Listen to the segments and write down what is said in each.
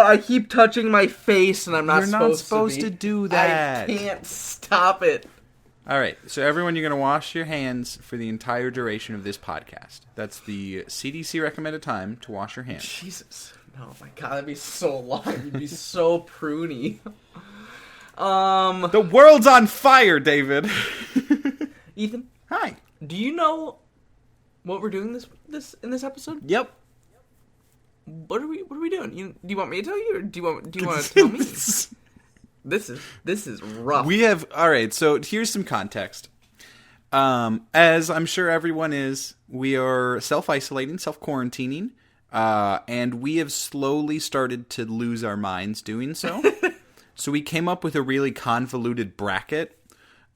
I keep touching my face, and I'm not You're not supposed to do that. I can't stop it. All right, so everyone, you're going to wash your hands for the entire duration of this podcast. That's the CDC recommended time to wash your hands. Jesus. Oh my god, that'd be so long. You'd be so pruny. The world's on fire, David. Ethan? Hi. Do you know what we're doing in this episode? Yep. What are we doing? Do you want me to tell you, or do you want to tell me? This is rough. All right, so here's some context. As I'm sure everyone is, we are self-isolating, self-quarantining, and we have slowly started to lose our minds doing so. So we came up with a really convoluted bracket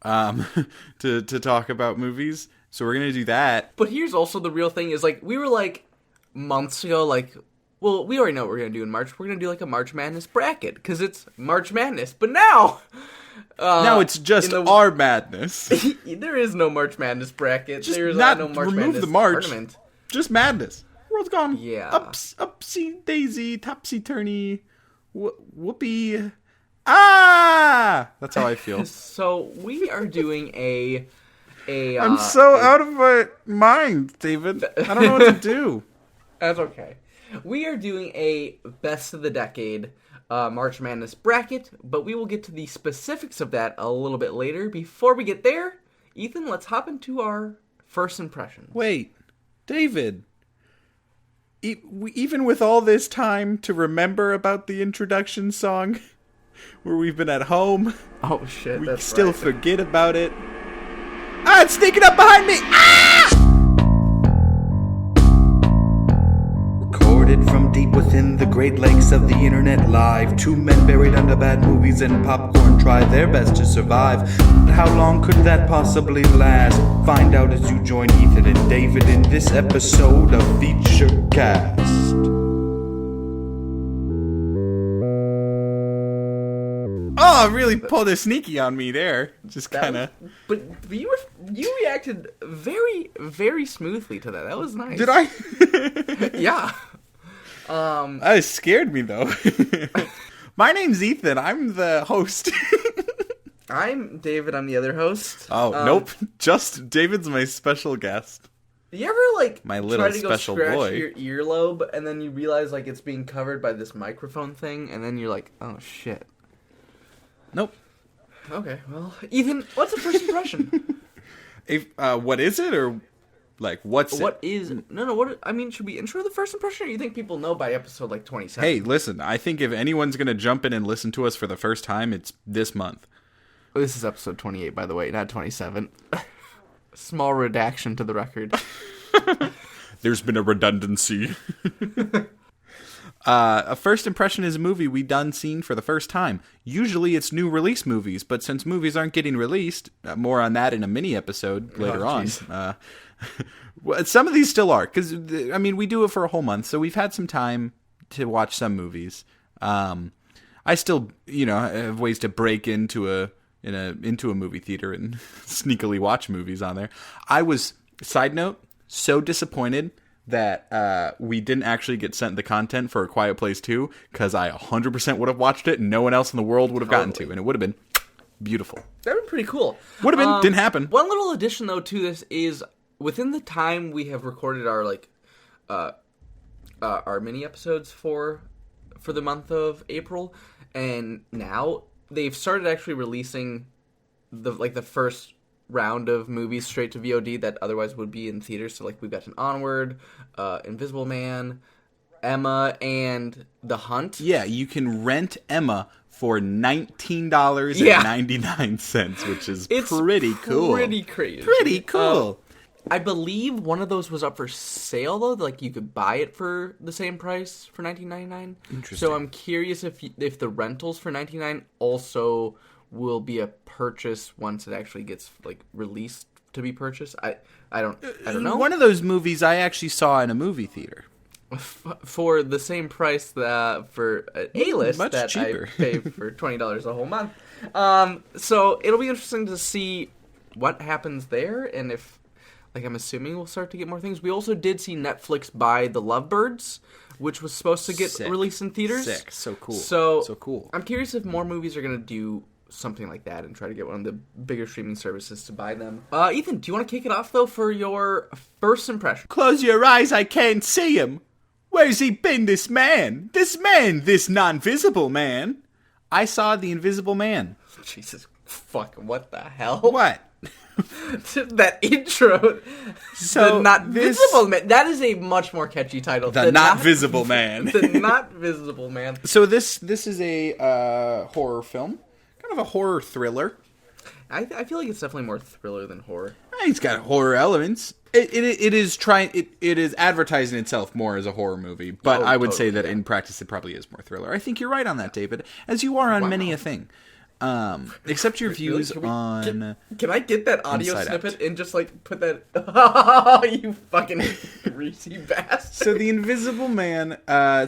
to talk about movies. So we're going to do that. But here's also the real thing is, like, we were like months ago, like, well, we already know what we're going to do in March. We're going to do like a March Madness bracket because it's March Madness. But now... now it's just our madness. There is no March Madness bracket. Just There's not no March remove Madness the March. tournament. Just madness. World's gone. Yeah. Upsy daisy, topsy turny, whoopee. Ah! That's how I feel. So we are doing a I'm so out of my mind, David. I don't know what to do. That's okay. We are doing a best of the decade March Madness bracket, but we will get to the specifics of that a little bit later. Before we get there, Ethan, let's hop into our first impressions. Wait, David. Even with all this time to remember about the introduction song, where we've been at home, oh shit, we still forget about it. Ah, it's sneaking up behind me! Ah! Recorded from deep within the Great Lakes of the Internet Live, two men buried under bad movies and popcorn try their best to survive. But how long could that possibly last? Find out as you join Ethan and David in this episode of Feature Cast. Oh, really pulled a sneaky on me there. Just kind of. But you reacted very, very smoothly to that. That was nice. Did I? Yeah. That scared me though. My name's Ethan. I'm the host. I'm David. I'm the other host. Oh, nope. Just David's my special guest. You ever my little try to special go scratch boy. your earlobe and then you realize like it's being covered by this microphone thing and then you're like, oh shit. Nope. Okay, well, Ethan, what's the first impression? What is it, or what's it? What is? No. What? I mean, should we intro the first impression, or you think people know by episode 27? Hey, listen. I think if anyone's gonna jump in and listen to us for the first time, it's this month. This is episode 28, by the way, not 27. Small redaction to the record. There's been a redundancy. A first impression is a movie we done seen for the first time. Usually it's new release movies, but since movies aren't getting released, more on that in a mini episode later on. Well, some of these still are, because I mean we do it for a whole month, so we've had some time to watch some movies. I still, have ways to break into a movie theater and sneakily watch movies on there. I was, side note, so disappointed that we didn't actually get sent the content for A Quiet Place 2, because I 100% would have watched it and no one else in the world would have gotten to, and it would have been beautiful. That would be pretty cool. Would have been, didn't happen. One little addition, though, to this is, within the time we have recorded our mini episodes for the month of April, and now they've started actually releasing the first round of movies straight to VOD that otherwise would be in theaters. So we've got an Onward, Invisible Man, Emma, and The Hunt. Yeah, you can rent Emma for $19.99, which is pretty cool. Pretty crazy. Pretty cool. I believe one of those was up for sale though. You could buy it for the same price for $19.99. Interesting. So I'm curious if the rentals for $19.99 also will be a purchase once it actually gets released to be purchased. I don't know. One of those movies I actually saw in a movie theater for the same price for an A-list much that cheaper. I pay for $20 a whole month. So it'll be interesting to see what happens there, and if I'm assuming we'll start to get more things. We also did see Netflix buy The Lovebirds, which was supposed to get released in theaters. Sick. So cool. So cool. I'm curious if more movies are going to do something like that and try to get one of the bigger streaming services to buy them. Ethan, do you want to kick it off, though, for your first impression? Close your eyes, I can't see him. Where's he been, this man? This non-visible man. I saw The Invisible Man. Jesus fuck, what the hell? What? That intro. So the Not Visible Man. That is a much more catchy title. The Not Visible Man. The Not Visible Man. So this is a horror film. Kind of a horror thriller. I feel like it's definitely more thriller than horror. It's got horror elements. It is advertising itself more as a horror movie, but I would say that in practice it probably is more thriller. I think you're right on that, David, as you are on many a thing. Except your views on... Can I get that audio snippet and just, like, put that... Oh, you fucking greasy bastard. So The Invisible Man,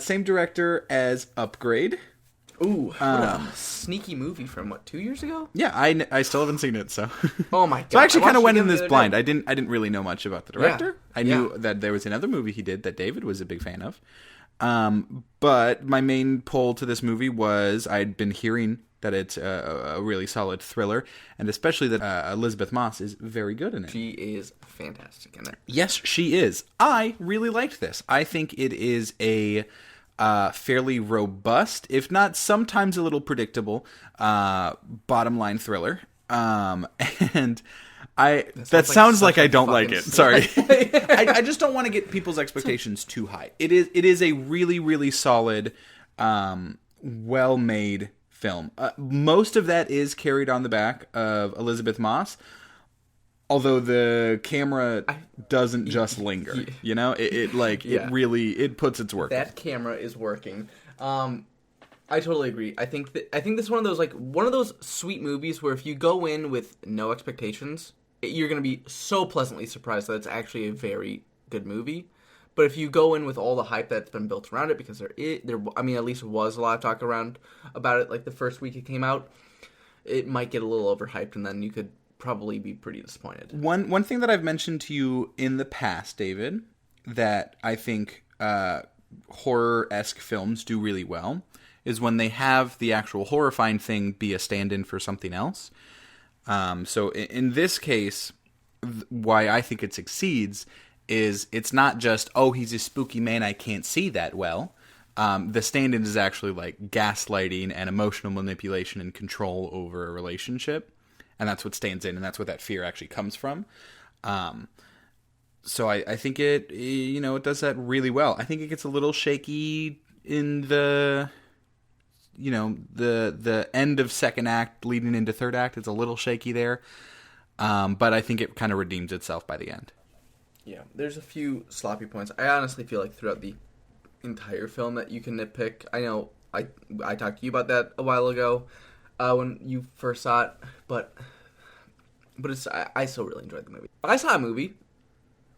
same director as Upgrade. Ooh, what a sneaky movie from, what, 2 years ago? Yeah, I still haven't seen it, so... Oh my god. So I actually kind of went in this blind. I didn't really know much about the director. Yeah. I knew that there was another movie he did that David was a big fan of. But my main pull to this movie was I'd been hearing that it's a really solid thriller, and especially that Elizabeth Moss is very good in it. She is fantastic in it. Yes, she is. I really liked this. I think it is a fairly robust, if not sometimes a little predictable, bottom line thriller. And that sounds like I don't like it. Sorry. I just don't want to get people's expectations too high. It is a really, really solid, well-made film. Most of that is carried on the back of Elizabeth Moss, although the camera doesn't just linger. You know, it really puts its work. That camera is working. I totally agree. I think this is one of those sweet movies where if you go in with no expectations, you're going to be so pleasantly surprised that it's actually a very good movie. But if you go in with all the hype that's been built around it, because there at least was a lot of talk around about it, like the first week it came out, it might get a little overhyped, and then you could probably be pretty disappointed. One thing that I've mentioned to you in the past, David, that I think horror-esque films do really well is when they have the actual horrifying thing be a stand-in for something else. So in this case, why I think it succeeds is it's not just, oh, he's a spooky man, I can't see that well. The stand-in is actually like gaslighting and emotional manipulation and control over a relationship. And that's what stands in, and that's what that fear actually comes from. So I think it does that really well. I think it gets a little shaky in the end of second act leading into third act. It's a little shaky there. But I think it kind of redeems itself by the end. Yeah, there's a few sloppy points. I honestly feel like throughout the entire film that you can nitpick. I know I talked to you about that a while ago when you first saw it, but I still really enjoyed the movie. I saw a movie.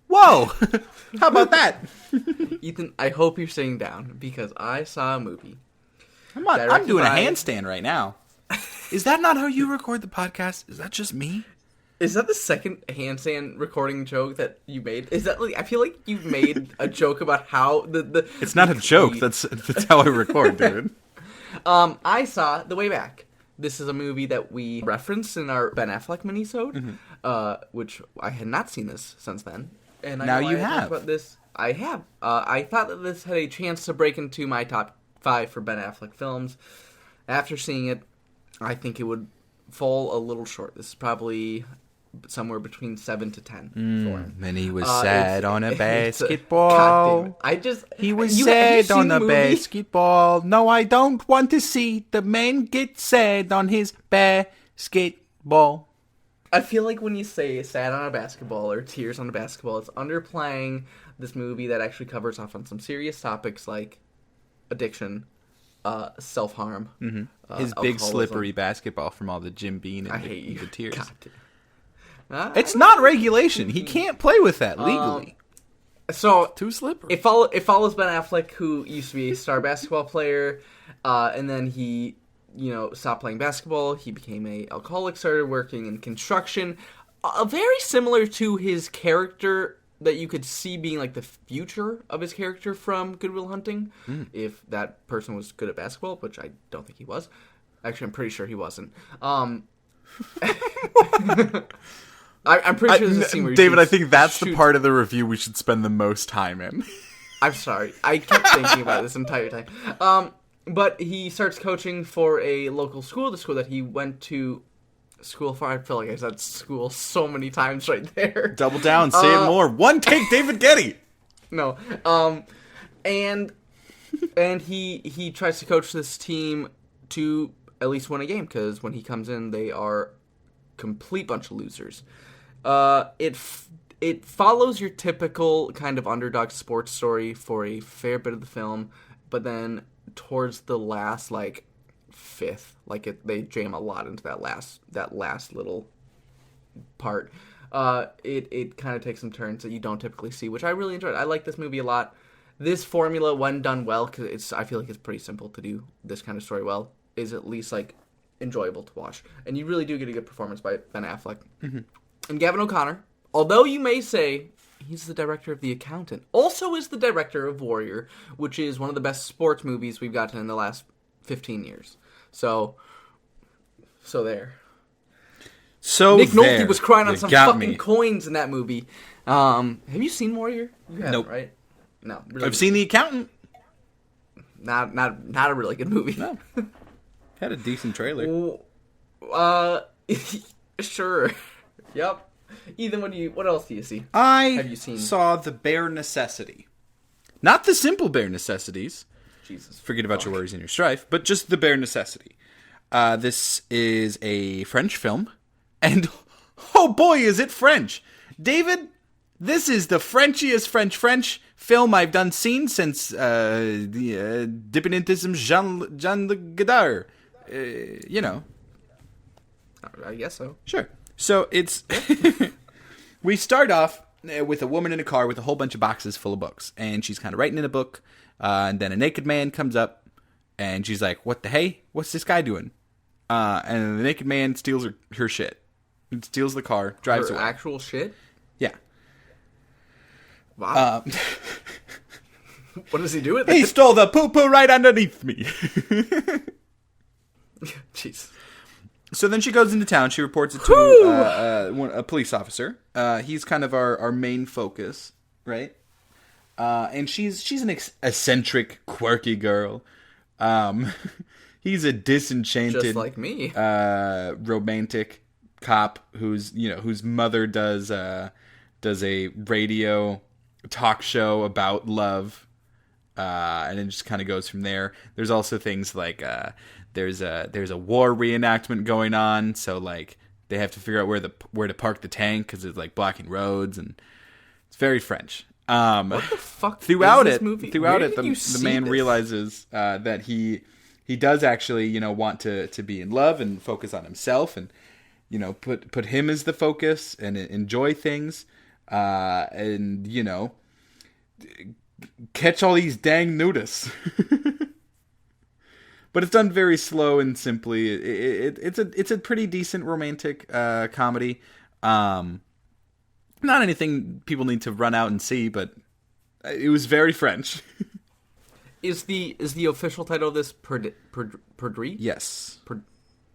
Whoa! How about that? Ethan, I hope you're sitting down because I saw a movie. I'm doing a handstand right now. Is that not how you record the podcast? Is that just me? Is that the second handstand recording joke that you made? Is that like I feel like you've made a joke about how the It's not a joke. That's how I record, dude. I saw The Way Back. This is a movie that we referenced in our Ben Affleck minisode, which I had not seen this since then. And now you have. About this. I have. I thought that this had a chance to break into my top 5 for Ben Affleck films. After seeing it, I think it would fall a little short. This is probably somewhere between 7 to 10 for him. And he was sad on a basketball. He was sad on a basketball. No, I don't want to see the man get sad on his basketball. I feel like when you say sad on a basketball or tears on a basketball, it's underplaying this movie that actually covers off on some serious topics like addiction, self-harm. Mm-hmm. His big slippery basketball from all the Jim Beam and the tears. It's not regulation. He can't play with that legally. So too slippery. It follows Ben Affleck, who used to be a star basketball player, and then he, stopped playing basketball. He became an alcoholic, started working in construction. Very similar to his character that you could see being like the future of his character from Good Will Hunting, if that person was good at basketball, which I don't think he was. Actually, I'm pretty sure he wasn't. I'm pretty sure there's a scene where David, I think that's the part of the review we should spend the most time in. I'm sorry. I kept thinking about it this entire time. But he starts coaching for a local school, the school that he went to school for. I feel like I said school so many times right there. Double down, say it more. One take, David Getty. No. And he tries to coach this team to at least win a game, because when he comes in, they are complete bunch of losers. It follows your typical kind of underdog sports story for a fair bit of the film, but then towards the last like fifth, they jam a lot into that last little part. It kind of takes some turns that you don't typically see, which I really enjoyed. I like this movie a lot. This formula, when done well, because I feel like it's pretty simple to do this kind of story well, is at least like enjoyable to watch, and you really do get a good performance by Ben Affleck. And Gavin O'Connor, although you may say he's the director of The Accountant, also is the director of Warrior, which is one of the best sports movies we've gotten in the last 15 years. So there. So Nick Nolte was crying on some fucking me. coins in that movie. Have you seen Warrior? You haven't, nope. Right? No. Really I've seen The Accountant. Not a really good movie. No. Had a decent trailer. Sure. Yep. Ethan, what else do you see? Have you seen? Saw The Bare Necessity. Not the simple bare necessities. Jesus. Forget about your worries and your strife, but just The Bare Necessity. This is a French film, and oh boy, is it French. David, this is the Frenchiest French film I've done seen since the Dipinitism Jean Le Godard. You know. I guess so. Sure. So it's we start off with a woman in a car with a whole bunch of boxes full of books, and she's kind of writing in a book, and then a naked man comes up, and she's like, "What the hey? What's this guy doing?" And the naked man steals her shit. He steals the car, drives her away. Actual shit? Yeah. Wow. What does he do with it? He stole the poo-poo right underneath me. Jeez. So then she goes into town. She reports it to a police officer. He's kind of our main focus, right? And she's an eccentric, quirky girl. He's a disenchanted, just like me, romantic cop whose mother does a radio talk show about love, and it just kind of goes from there. There's also things like there's a war reenactment going on, so like they have to figure out where to park the tank because it's like blocking roads, and it's very French. What the fuck? Throughout is it, this movie? the man realizes that he does actually want to be in love and focus on himself, and put him as the focus and enjoy things, and catch all these dang nudists. But it's done very slow and simply. It's a pretty decent romantic comedy. Not anything people need to run out and see, but it was very French. Is the official title of this Perdrix? Yes.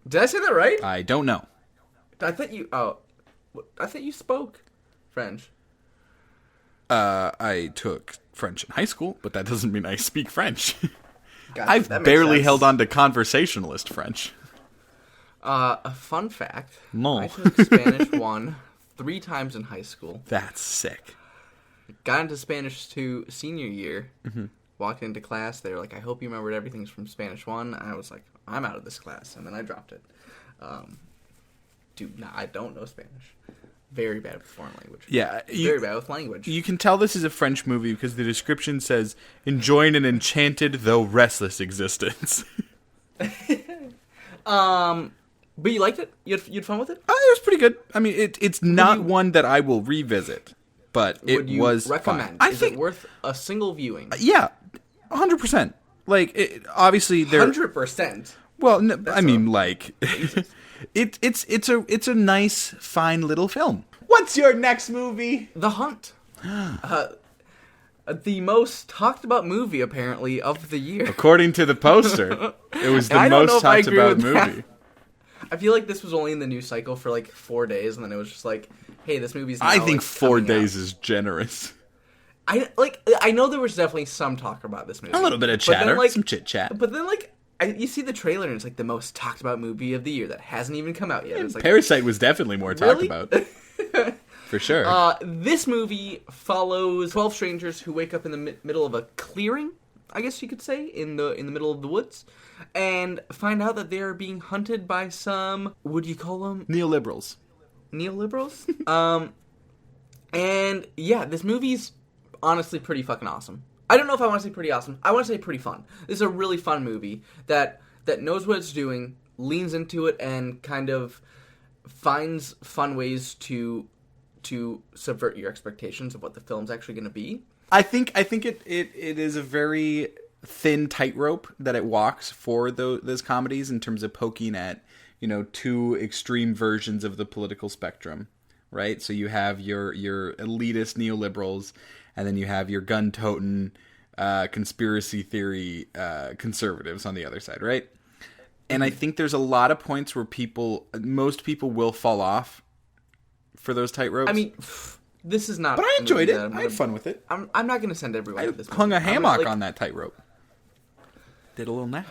Did I say that right? I don't know. I thought you spoke French. I took French in high school, but that doesn't mean I speak French. Gotcha, I've barely held on to conversationalist French. A fun fact. No. I took Spanish 1 3 times in high school. That's sick. Got into Spanish 2 senior year. Mm-hmm. Walked into class. They were like, I hope you remembered everything's from Spanish 1. I was like, I'm out of this class. And then I dropped it. I don't know Spanish. Very bad with foreign language. Yeah. Very bad with language. You can tell this is a French movie because the description says, enjoying an enchanted though restless existence. But you liked it? You had fun with it? It was pretty good. I mean, it's not one that I will revisit, but it was recommend? Fun. Is it worth a single viewing? Yeah, 100%. Like, obviously, 100%. Well, no, I mean, like, it's a nice, fine little film. What's your next movie? The Hunt. The most talked about movie, apparently, of the year. According to the poster, it was the most talked about movie. I feel like this was only in the news cycle for like 4 days, and then it was just like, hey, this movie's now, I think like, 4 days out. is generous. I know there was definitely some talk about this movie. A little bit of chatter, then, some chit-chat. But then, you see the trailer, and it's like the most talked about movie of the year that hasn't even come out yet. It's like, Parasite was definitely more talked about. For sure. This movie follows 12 strangers who wake up in the middle of a clearing, I guess you could say, in the middle of the woods, and find out that they are being hunted by some, what do you call them? Neoliberals. And yeah, this movie's honestly pretty fucking awesome. I don't know if I want to say pretty awesome. I want to say pretty fun. This is a really fun movie that knows what it's doing, leans into it, and kind of finds fun ways to subvert your expectations of what the film's actually going to be. I think it is a very thin tightrope that it walks for those comedies in terms of poking at, two extreme versions of the political spectrum, right? So you have your elitist neoliberals, and then you have your gun-toting conspiracy theory conservatives on the other side, right? And I think there's a lot of points where most people will fall off for those tightropes. I mean, this is not... But I enjoyed it. I had fun with it. I'm not going to send everyone to this movie. I hung a hammock on that tightrope. Did a little nap.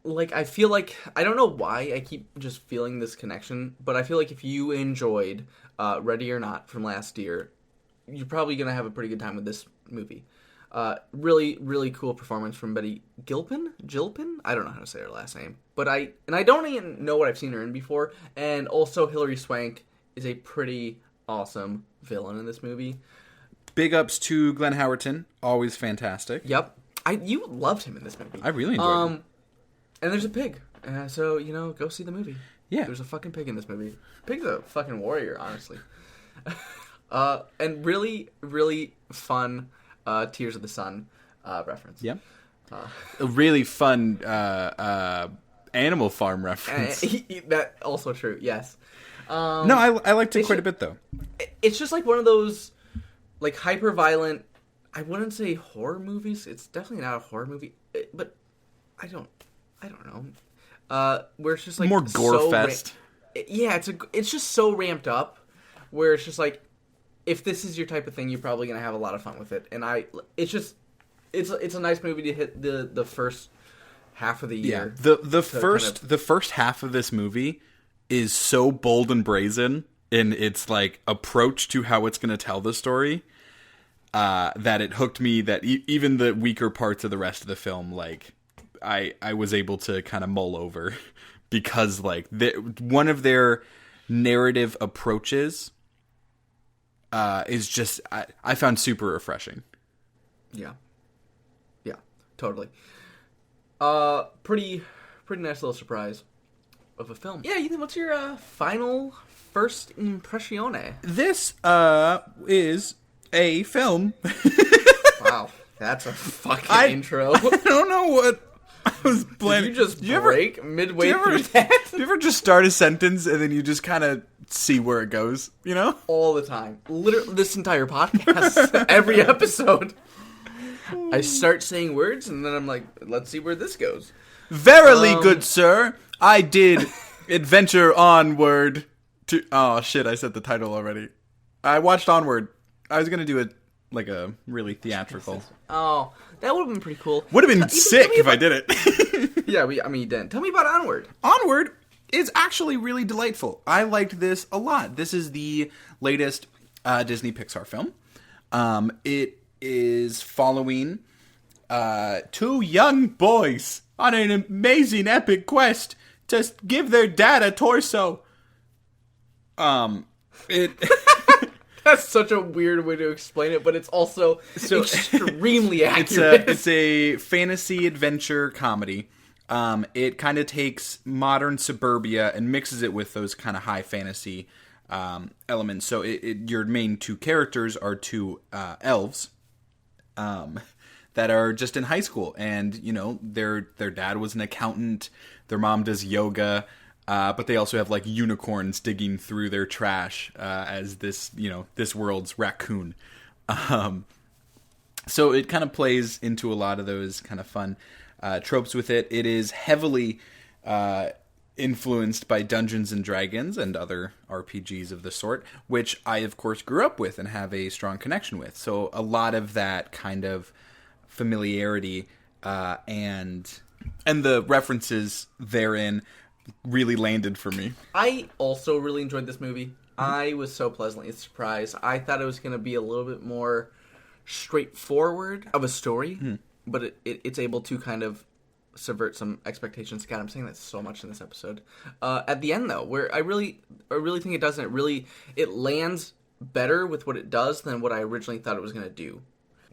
I feel like... I don't know why I keep just feeling this connection, but I feel like if you enjoyed Ready or Not from last year, you're probably going to have a pretty good time with this movie. Really, really cool performance from Betty Gilpin? I don't know how to say her last name. But I don't even know what I've seen her in before. And also Hilary Swank is a pretty awesome villain in this movie. Big ups to Glenn Howerton. Always fantastic. Yep. You loved him in this movie. I really enjoyed him. And there's a pig. So, go see the movie. Yeah. There's a fucking pig in this movie. Pig's a fucking warrior, honestly. And really, really fun Tears of the Sun reference. Yeah. A really fun Animal Farm reference. That also true, yes. No, I liked it quite a bit, though. It's just like one of those, hyper-violent, I wouldn't say horror movies. It's definitely not a horror movie, but I don't know. Where it's just like more gore fest. Yeah, it's just so ramped up, where it's just like, if this is your type of thing, you're probably gonna have a lot of fun with it. And it's a nice movie to hit the first half of the year. Yeah, the first half of this movie is so bold and brazen in its approach to how it's gonna tell the story. That it hooked me. That even the weaker parts of the rest of the film, I was able to kind of mull over, because one of their narrative approaches is just I found super refreshing. Yeah, totally. Pretty nice little surprise of a film. Yeah, Ethan, what's your final first impressione? This is a film. Wow, that's a fucking intro. I don't know what I was planning. Did you just break midway through that? Do you ever just start a sentence and then you just kind of see where it goes, All the time. Literally, this entire podcast, every episode. I start saying words and then I'm like, let's see where this goes. Verily, good sir, I did adventure onward to... Oh, shit, I said the title already. I watched Onward. I was going to do it a really theatrical... Oh, that would have been pretty cool. Would have been sick if I did it. Yeah, you didn't. Tell me about Onward. Onward is actually really delightful. I liked this a lot. This is the latest Disney Pixar film. It is following two young boys on an amazing epic quest to give their dad a torso. That's such a weird way to explain it, but it's also extremely accurate. It's a fantasy adventure comedy. It kind of takes modern suburbia and mixes it with those kind of high fantasy elements. So your main two characters are two elves that are just in high school, and their dad was an accountant, their mom does yoga. But they also have unicorns digging through their trash as this world's raccoon So it kind of plays into a lot of those kind of fun tropes with it. It is heavily influenced by Dungeons and Dragons and other RPGs of the sort, which I, of course, grew up with and have a strong connection with. So a lot of that kind of familiarity and the references therein really landed for me. I also really enjoyed this movie. I was so pleasantly surprised. I thought it was going to be a little bit more straightforward of a story, but it's able to kind of subvert some expectations. God, I'm saying that so much in this episode. At the end, though, where I really think it doesn't. It lands better with what it does than what I originally thought it was going to do.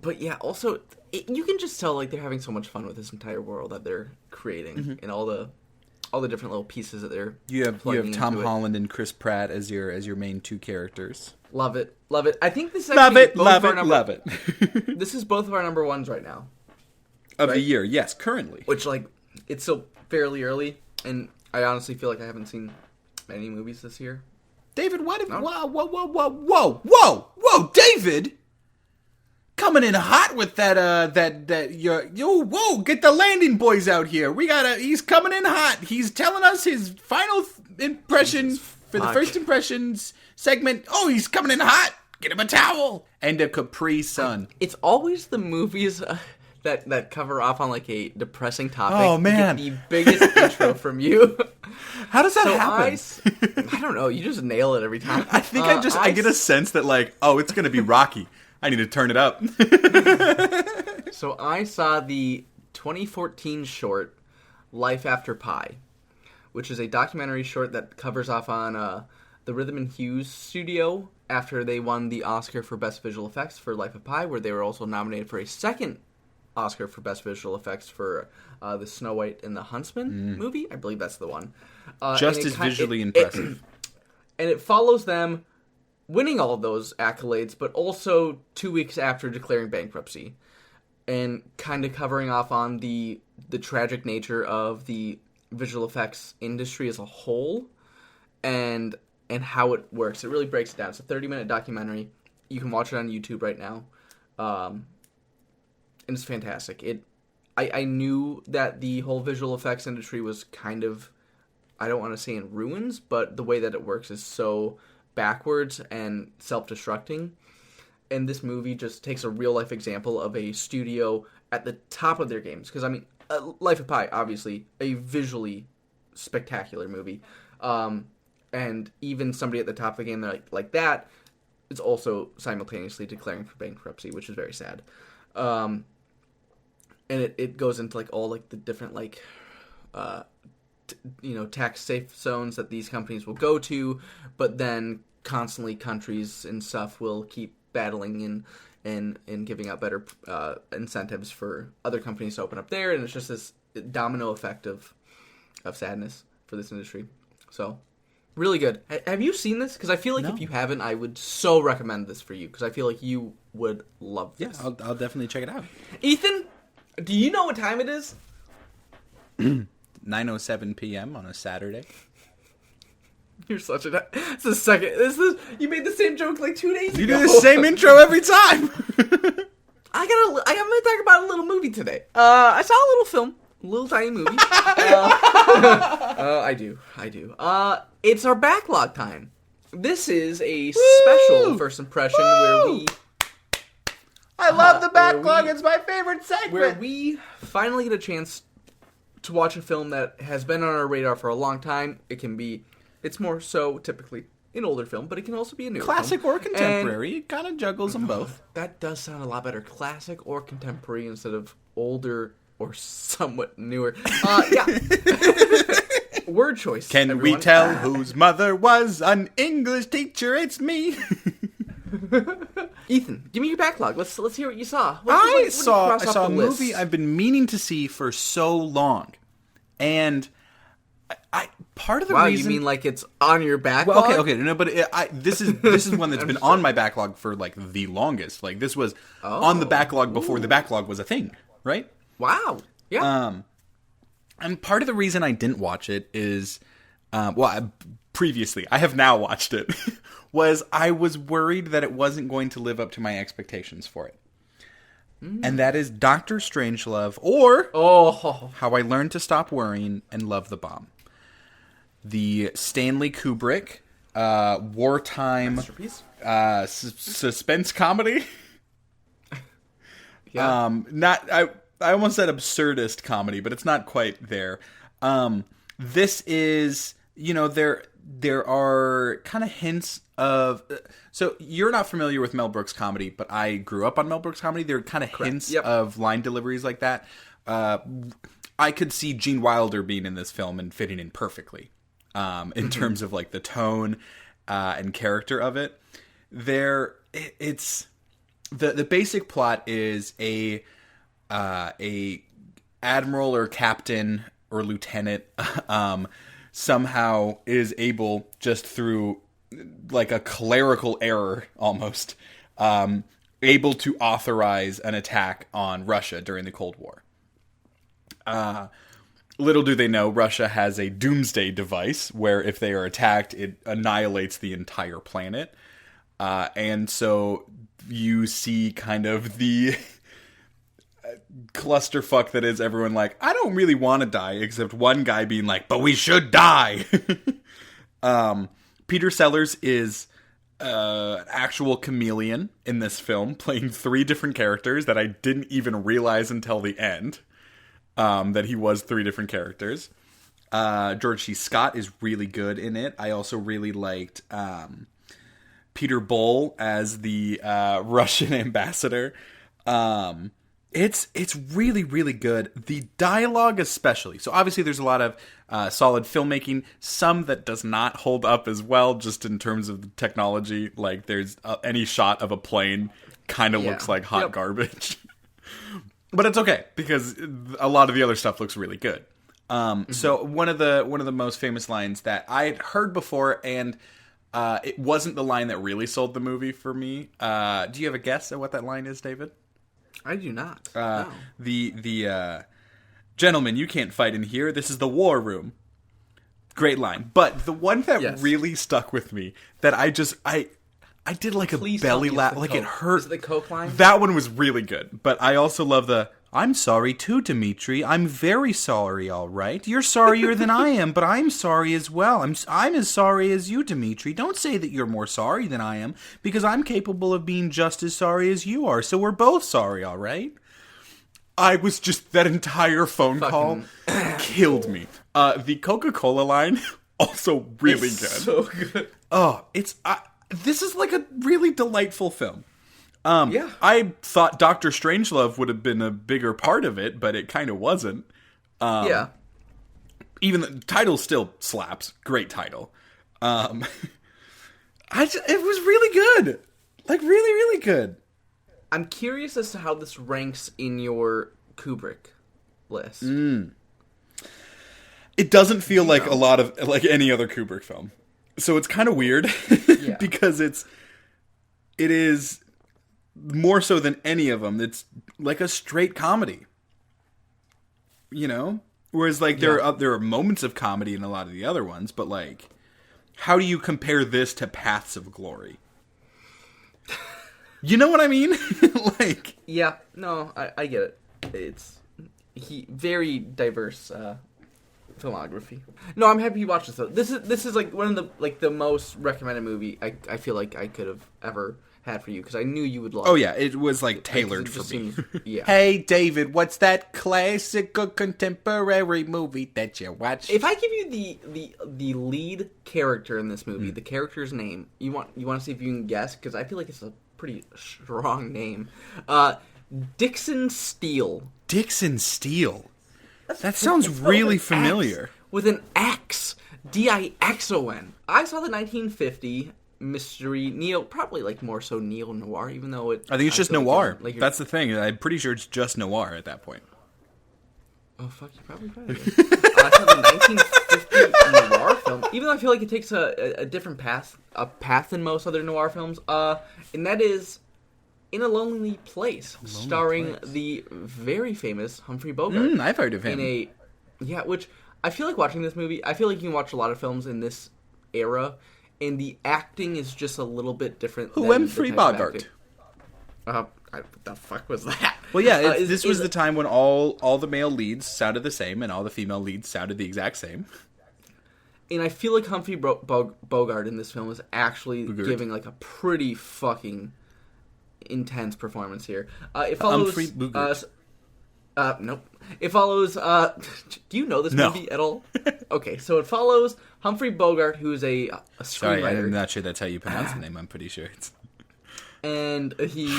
But yeah, also, you can just tell like they're having so much fun with this entire world that they're creating and all the different little pieces that they're you have Tom Holland and Chris Pratt as your main two characters. Love it. I think this is love it. This is both of our number ones right now of the year. Yes, currently. Which like it's still fairly early, and I honestly feel like I haven't seen many movies this year. David, what? If, whoa, David. Coming in hot with that get the landing boys out here. He's coming in hot. He's telling us his final impression for the first impressions segment. Oh, he's coming in hot. Get him a towel and a Capri Sun. It's always the movies that cover off on like a depressing topic. Oh man, get the biggest intro from you. How does that happen? I don't know. You just nail it every time. I think I get a sense that like, oh, it's gonna be Rocky. I need to turn it up. So I saw the 2014 short Life After Pi, which is a documentary short that covers off on the Rhythm and Hues studio after they won the Oscar for Best Visual Effects for Life of Pi, where they were also nominated for a second Oscar for Best Visual Effects for the Snow White and the Huntsman movie. I believe that's the one. Just as visually impressive. And it follows them winning all of those accolades, but also 2 weeks after declaring bankruptcy, and kind of covering off on the tragic nature of the visual effects industry as a whole, and how it works. It really breaks it down. It's a 30-minute documentary. You can watch it on YouTube right now, and it's fantastic. I knew that the whole visual effects industry was kind of, I don't want to say in ruins, but the way that it works is so backwards and self-destructing, and this movie just takes a real-life example of a studio at the top of their games, because I mean, Life of Pi, obviously a visually spectacular movie, and even somebody at the top of the game like that is also simultaneously declaring for bankruptcy, which is very sad. And it goes into like all like the different like tax safe zones that these companies will go to, but then constantly countries and stuff will keep battling and giving out better incentives for other companies to open up there, and it's just this domino effect of sadness for this industry. So really good. Have you seen this? Because I feel like if you haven't, I would so recommend this for you, because I feel like you would love this. Yeah, I'll definitely check it out. Ethan, do you know what time it is? 9:07 p.m. on a Saturday. You're such a... It's the second... You made the same joke like 2 days ago. You do the same intro every time. I'm going to talk about a little movie today. I saw a little film. A little tiny movie. I do. It's our backlog time. This is a special first impression where we... I love the backlog. It's my favorite segment. Where we finally get a chance to watch a film that has been on our radar for a long time. It's more so typically an older film, but it can also be a newer classic film. Or contemporary. It kind of juggles them both. That does sound a lot better. Classic or contemporary instead of older or somewhat newer. Yeah. Word choice. Can everyone. we tell whose mother was an English teacher? It's me. Ethan, give me your backlog. Let's hear what you saw. I saw a movie I've been meaning to see for so long, and part of the reason. You mean like it's on your backlog? Well, okay, no, but this is one that's been on my backlog for like the longest. Like this was on the backlog before the backlog was a thing, right? Wow. Yeah. And part of the reason I didn't watch it is, previously, I have now watched it, was I was worried that it wasn't going to live up to my expectations for it. And that is Dr. Strangelove, or How I Learned to Stop Worrying and Love the Bomb. The Stanley Kubrick wartime masterpiece. Suspense comedy. Yeah. I almost said absurdist comedy, but it's not quite there. This is, there are kind of hints of... So you're not familiar with Mel Brooks comedy, but I grew up on Mel Brooks comedy. There are kind of hints of line deliveries like that. I could see Gene Wilder being in this film and fitting in perfectly in terms of like the tone and character of it. It's the basic plot is a admiral or captain or lieutenant somehow is able, just through like a clerical error almost, able to authorize an attack on Russia during the Cold War. Little do they know, Russia has a doomsday device where if they are attacked, it annihilates the entire planet. And so you see kind of the clusterfuck that is everyone like, I don't really want to die, except one guy being like, but we should die. Peter Sellers is an actual chameleon in this film, playing 3 different characters that I didn't even realize until the end. That he was 3 different characters. George C. Scott is really good in it. I also really liked Peter Bull as the Russian ambassador. It's really, really good. The dialogue especially. So obviously there's a lot of solid filmmaking. Some that does not hold up as well, just in terms of the technology. Like there's any shot of a plane kind of looks like hot garbage. But it's okay, because a lot of the other stuff looks really good. So one of the most famous lines that I had heard before, and it wasn't the line that really sold the movie for me. Do you have a guess at what that line is, David? I do not. No. The gentlemen, you can't fight in here. This is the war room. Great line. But the one that really stuck with me, that I did like a belly laugh, like it hurt. Is it the Coke line? That one was really good. But I also love I'm sorry too, Dimitri. I'm very sorry, all right? You're sorrier than I am, but I'm sorry as well. I'm as sorry as you, Dimitri. Don't say that you're more sorry than I am, because I'm capable of being just as sorry as you are, so we're both sorry, all right? I was just... That entire phone call killed me. The Coca-Cola line, also really good. So good. Oh, this is like a really delightful film. I thought Dr. Strangelove would have been a bigger part of it, but it kind of wasn't. Even the title still slaps. Great title. It was really good. Like, really, really good. I'm curious as to how this ranks in your Kubrick list. It doesn't feel like a lot of, like any other Kubrick film. So it's kind of weird because it is more so than any of them. It's like a straight comedy, whereas like there are moments of comedy in a lot of the other ones, but like, how do you compare this to Paths of Glory? You know what I mean? Like, I get it. It's very diverse filmography. No, I'm happy you watched this though. This is like one of the most recommended movie I feel like I could have ever had for you, because I knew you would love it. Oh yeah, it was like tailored for me. Yeah. Hey David, what's that classical contemporary movie that you watch? If I give you the lead character in this movie, the character's name, you want to see if you can guess, because I feel like it's a pretty strong name. Dixon Steele. Dixon Steele. That sounds really familiar. With an X. Dixon. I saw the 1950 mystery probably like more so neo-noir, even though I think it's just noir. That's the thing. I'm pretty sure it's just noir at that point. Oh fuck, you probably right. I saw the 1950 noir film, even though I feel like it takes a different path than most other noir films. And that is In a Lonely Place, starring the very famous Humphrey Bogart. I've heard of him. Which I feel like watching this movie. I feel like you can watch a lot of films in this era, and the acting is just a little bit different. Who than Humphrey the type of Bogart? acting. What the fuck was that? Well, yeah, this was the time when all the male leads sounded the same and all the female leads sounded the exact same. And I feel like Humphrey Bogart in this film is actually giving like a pretty fucking intense performance here. It follows. Humphrey Bogart. Nope. It follows. Do you know this movie at all? Okay, so it follows Humphrey Bogart, who's a screenwriter. Sorry, I'm not sure that's how you pronounce the name. I'm pretty sure it's. And he.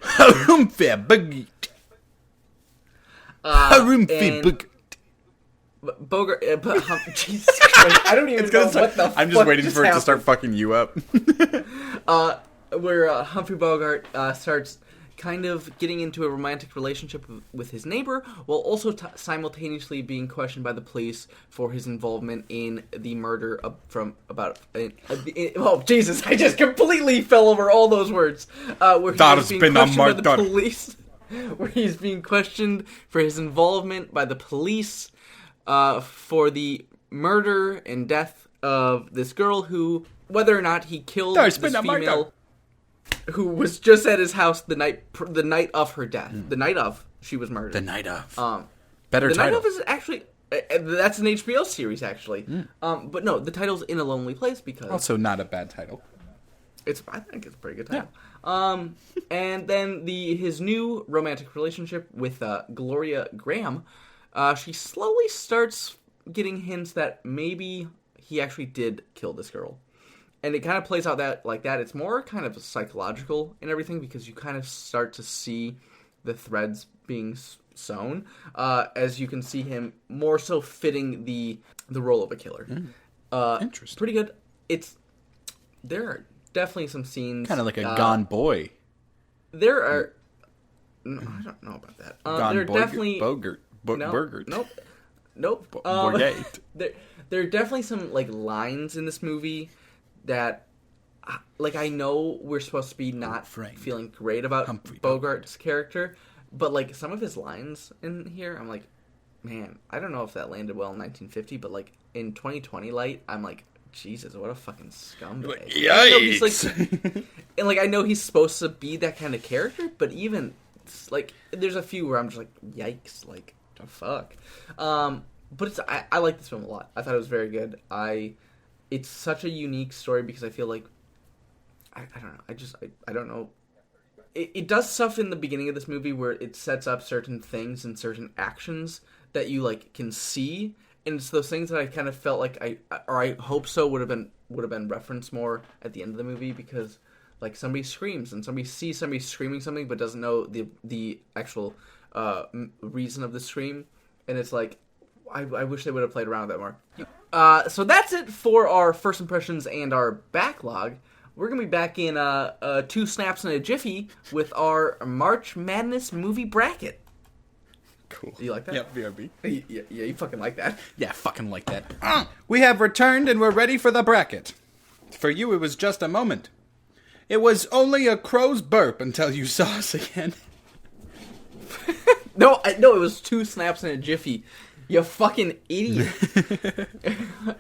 Humphrey Bogart. Humphrey Bogart. Bogart, Jesus Christ, I don't even know what the I'm just waiting for it to start fucking you up. Where Humphrey Bogart starts kind of getting into a romantic relationship with his neighbor, while also simultaneously being questioned by the police for his involvement in the murder oh Jesus! I just completely fell over all those words. Where he's being questioned by the police, where he's being questioned for his involvement by the police. For the murder and death of this girl who, whether or not he killed this female who was just at his house the night of her death, the night of she was murdered. The night of. Better title. The night of is actually that's an HBO series actually. But no, the title's In a Lonely Place because also not a bad title. I think it's a pretty good title. Yeah. And then his new romantic relationship with Gloria Graham. She slowly starts getting hints that maybe he actually did kill this girl. And it kind of plays out like that. It's more kind of psychological and everything because you kind of start to see the threads being sewn as you can see him more so fitting the role of a killer. Interesting. Pretty good. There are definitely some scenes. Kind of like a Gone Boy. There are... No, I don't know about that. There are definitely... Bogart. Burgert. Nope. There are definitely some like lines in this movie that, like, I know we're supposed to be not feeling great about Bogart's character, but like some of his lines in here, I'm like, man, I don't know if that landed well in 1950, but like in 2020 light, I'm like, Jesus, what a fucking scumbag! Yikes! And like I know he's supposed to be that kind of character, but even like there's a few where I'm just like, yikes, like. The fuck, but I like this film a lot. I thought it was very good. It's such a unique story because I feel like I don't know. I don't know. It does stuff in the beginning of this movie where it sets up certain things and certain actions that you like can see, and it's those things that I kind of felt like I hope so would have been referenced more at the end of the movie because like somebody screams and somebody sees somebody screaming something but doesn't know the actual reason of the scream, and it's like I wish they would have played around with that more. So that's it for our first impressions and our backlog. We're gonna be back in 2 snaps and a jiffy with our March Madness movie bracket. Cool. Do you like that? Yep, BRB. Yeah, you fucking like that. Yeah, fucking like that. We have returned and we're ready for the bracket. For you, it was just a moment. It was only a crow's burp until you saw us again. No, it was 2 snaps and a jiffy. You fucking idiot.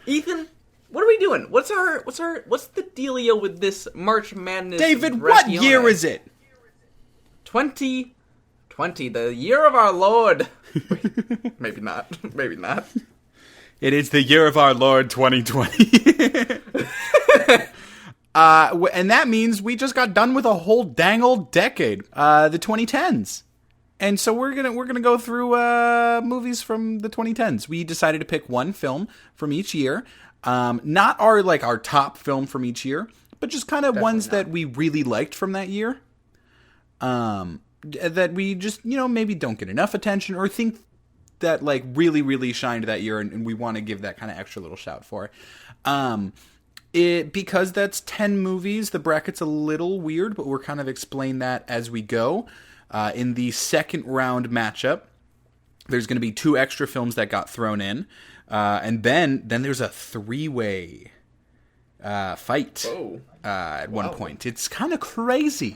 Ethan, what are we doing? What's the dealio with this March Madness? David, what year is it? 2020, the year of our Lord. Wait, maybe not. It is the year of our Lord 2020. And that means we just got done with a whole dang old decade, the 2010s. And so we're gonna go through movies from the 2010s. We decided to pick one film from each year, not our top film from each year, but just kind of ones that we really liked from that year, that we just maybe don't get enough attention or think that like really really shined that year, and we want to give that kind of extra little shout for. Because that's 10 movies, the bracket's a little weird, but we're kind of explain that as we go. In the second round matchup, there's going to be 2 extra films that got thrown in, and then there's a 3-way fight at one point. It's kind of crazy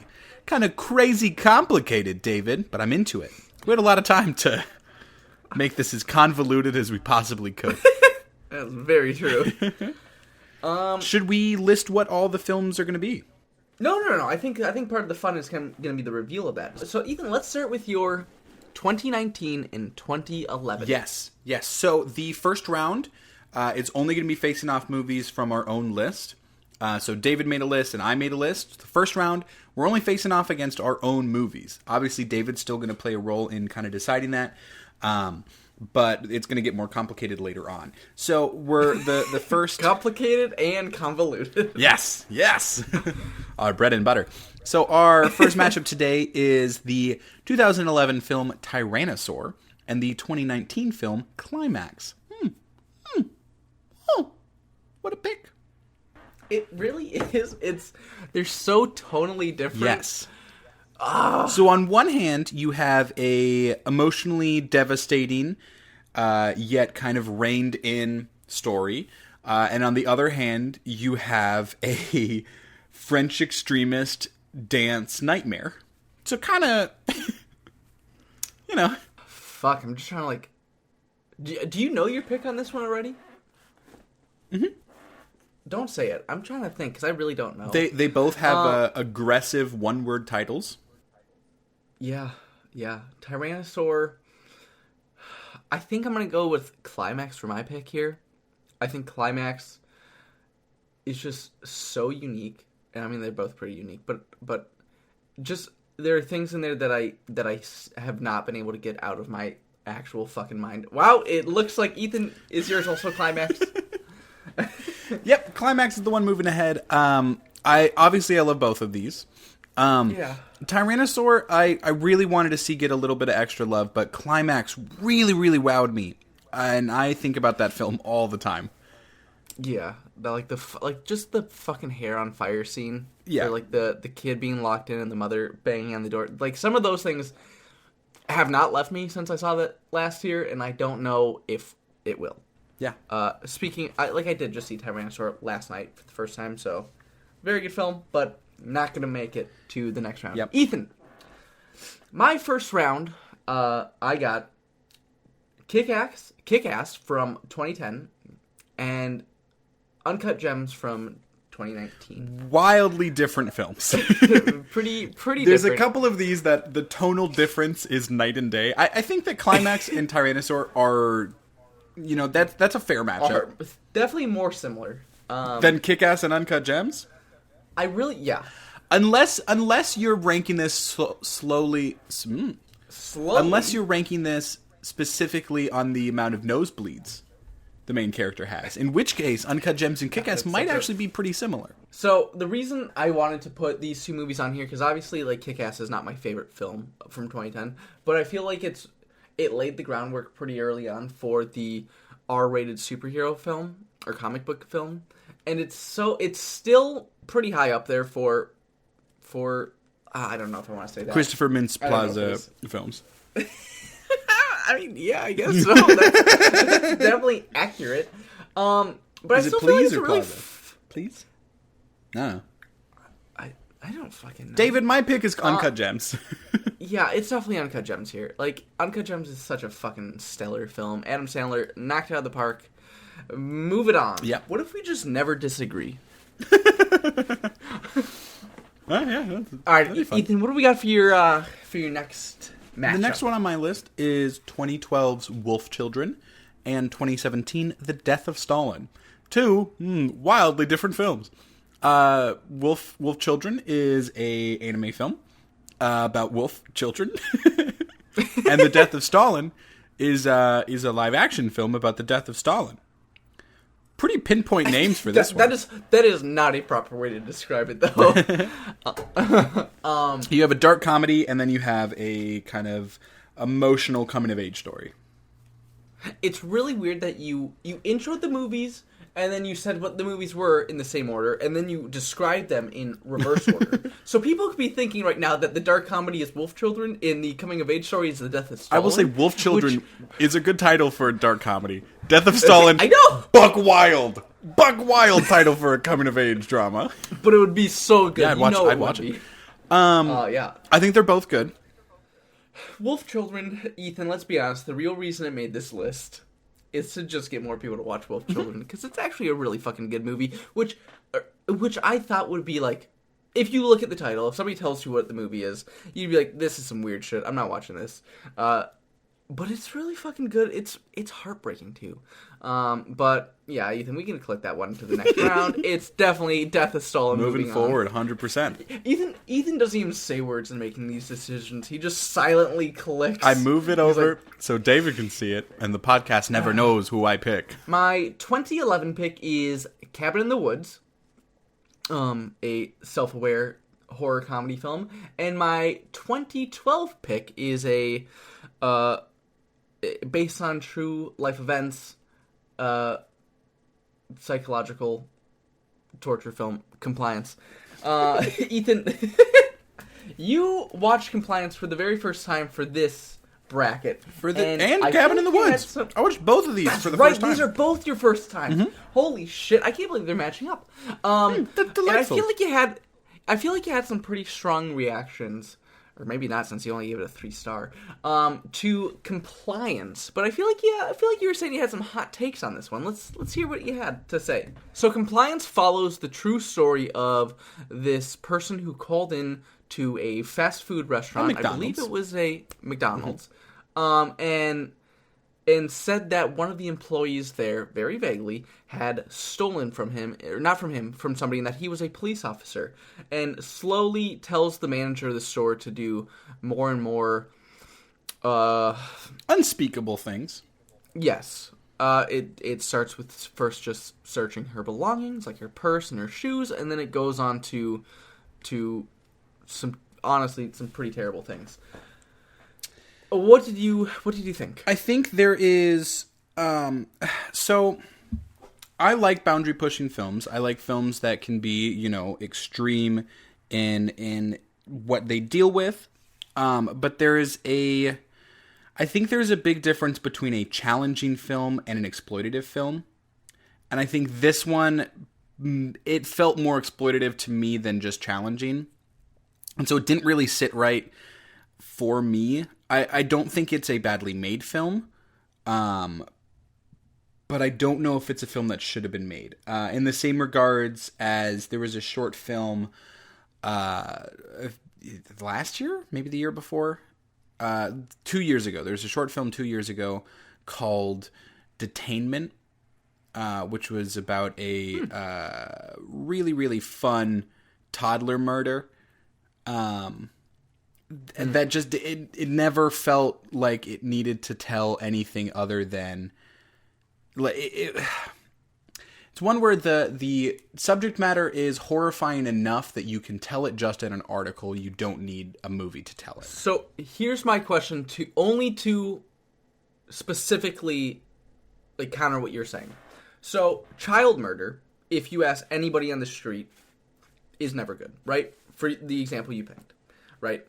complicated, David, but I'm into it. We had a lot of time to make this as convoluted as we possibly could. That's very true. Should we list what all the films are going to be? No. I think part of the fun is going to be the reveal of that. So, Ethan, let's start with your 2019 and 2011. Yes. So the first round, it's only going to be facing off movies from our own list. So David made a list and I made a list. The first round, we're only facing off against our own movies. Obviously, David's still going to play a role in kind of deciding that. But it's going to get more complicated later on. So we're the first... Complicated and convoluted. Yes. Our bread and butter. So our first matchup today is the 2011 film Tyrannosaur and the 2019 film Climax. Oh, what a pick. It really is. They're so tonally different. Yes. So on one hand, you have a emotionally devastating, yet kind of reined in story. And on the other hand, you have a French extremist dance nightmare. So kind of, Fuck, I'm just trying to do you know your pick on this one already? Mm-hmm. Don't say it. I'm trying to think, because I really don't know. They both have aggressive one-word titles. Yeah. Tyrannosaur. I think I'm going to go with Climax for my pick here. I think Climax is just so unique. And I mean, they're both pretty unique. But just, there are things in there that I have not been able to get out of my actual fucking mind. Wow, it looks like Ethan, is yours also Climax? Yep, Climax is the one moving ahead. I love both of these. Yeah. Tyrannosaur, I really wanted to see get a little bit of extra love, but Climax really, really wowed me, and I think about that film all the time. Yeah, just the fucking hair on fire scene. Yeah, or like the kid being locked in and the mother banging on the door. Like some of those things have not left me since I saw that last year, and I don't know if it will. Yeah. I did just see Tyrannosaur last night for the first time, so very good film, but not going to make it to the next round. Yep. Ethan, my first round, I got Kick-Ass from 2010 and Uncut Gems from 2019. Wildly different films. pretty There's different. a couple of these that the tonal difference is night and day. I think that Climax and Tyrannosaur are... that's a fair matchup. Definitely more similar. Than Kick-Ass and Uncut Gems? Yeah. Unless you're ranking this slowly. Unless you're ranking this specifically on the amount of nosebleeds the main character has. In which case, Uncut Gems and Kick-Ass might actually be pretty similar. So, the reason I wanted to put these two movies on here, because obviously, Kick-Ass is not my favorite film from 2010, but I feel like it laid the groundwork pretty early on for the R-rated superhero film or comic book film, and it's still pretty high up there for I don't know if I want to say that. Christopher Mintz-Plaza films. I mean, yeah, I guess so. That's definitely accurate. But Is I still it feel like Please it's or a really Plaza? Please? No. I don't fucking know. David, my pick is Uncut Gems. Yeah, it's definitely Uncut Gems here. Uncut Gems is such a fucking stellar film. Adam Sandler knocked it out of the park. Move it on. Yeah. What if we just never disagree? Yeah. All right, Ethan, what do we got for your next matchup? The next one on my list is 2012's Wolf Children and 2017 The Death of Stalin. Two wildly different films. Wolf Children is a anime film about wolf children, and The Death of Stalin is a live action film about the death of Stalin. Pretty pinpoint names for this one. That is not a proper way to describe it, though. You have a dark comedy, and then you have a kind of emotional coming of age story. It's really weird that you introed the movies, and then you said what the movies were in the same order, and then you described them in reverse order. So people could be thinking right now that the dark comedy is Wolf Children, and the coming of age story is The Death of Stalin. I will say Wolf Children is a good title for a dark comedy. Death of Stalin. I know. Buck Wild title for a coming of age drama. But it would be so good. Yeah, I'd watch it. Yeah. I think they're both good. Wolf Children, Ethan, let's be honest, the real reason I made this list is to just get more people to watch Wolf Children, because it's actually a really fucking good movie, which I thought would be like, if you look at the title, if somebody tells you what the movie is, you'd be like, this is some weird shit, I'm not watching this. But it's really fucking good. It's heartbreaking too. But yeah, Ethan, we can click that one to the next round. It's definitely Death of Stalin. Moving forward, 100%. Ethan doesn't even say words in making these decisions. He just silently clicks. I move it over so David can see it, and the podcast never knows who I pick. My 2011 pick is Cabin in the Woods, a self-aware horror comedy film, and my 2012 pick is a based on true life events, psychological torture film, Compliance. Ethan, you watched Compliance for the very first time for this bracket. And Cabin in the Woods. I watched both of these for the first time. These are both your first time. Mm-hmm. Holy shit, I can't believe they're matching up. And I feel like you had some pretty strong reactions, or maybe not, since you only gave it a 3-star, to Compliance. But I feel like you were saying you had some hot takes on this one. Let's hear what you had to say. So Compliance follows the true story of this person who called in to a fast food restaurant. I believe it was a McDonald's. Mm-hmm. And said that one of the employees there, very vaguely, had stolen from him, or not from him, from somebody, and that he was a police officer, and slowly tells the manager of the store to do more and more unspeakable things. Yes. It starts with first just searching her belongings, like her purse and her shoes, and then it goes on to some pretty terrible things. What did you think? I think there is so I like boundary pushing films. I like films that can be, extreme in what they deal with. But I think there's a big difference between a challenging film and an exploitative film. And I think this one, it felt more exploitative to me than just challenging. And so it didn't really sit right for me. I don't think it's a badly made film, but I don't know if it's a film that should have been made. In the same regards as there was a short film last year, maybe the year before, 2 years ago. There's a short film 2 years ago called Detainment, which was about a really, really fun toddler murder. And that just, it never felt like it needed to tell anything other than, it's one where the subject matter is horrifying enough that you can tell it just in an article. You don't need a movie to tell it. So here's my question to specifically counter what you're saying. So child murder, if you ask anybody on the street, is never good, right? For the example you picked, right?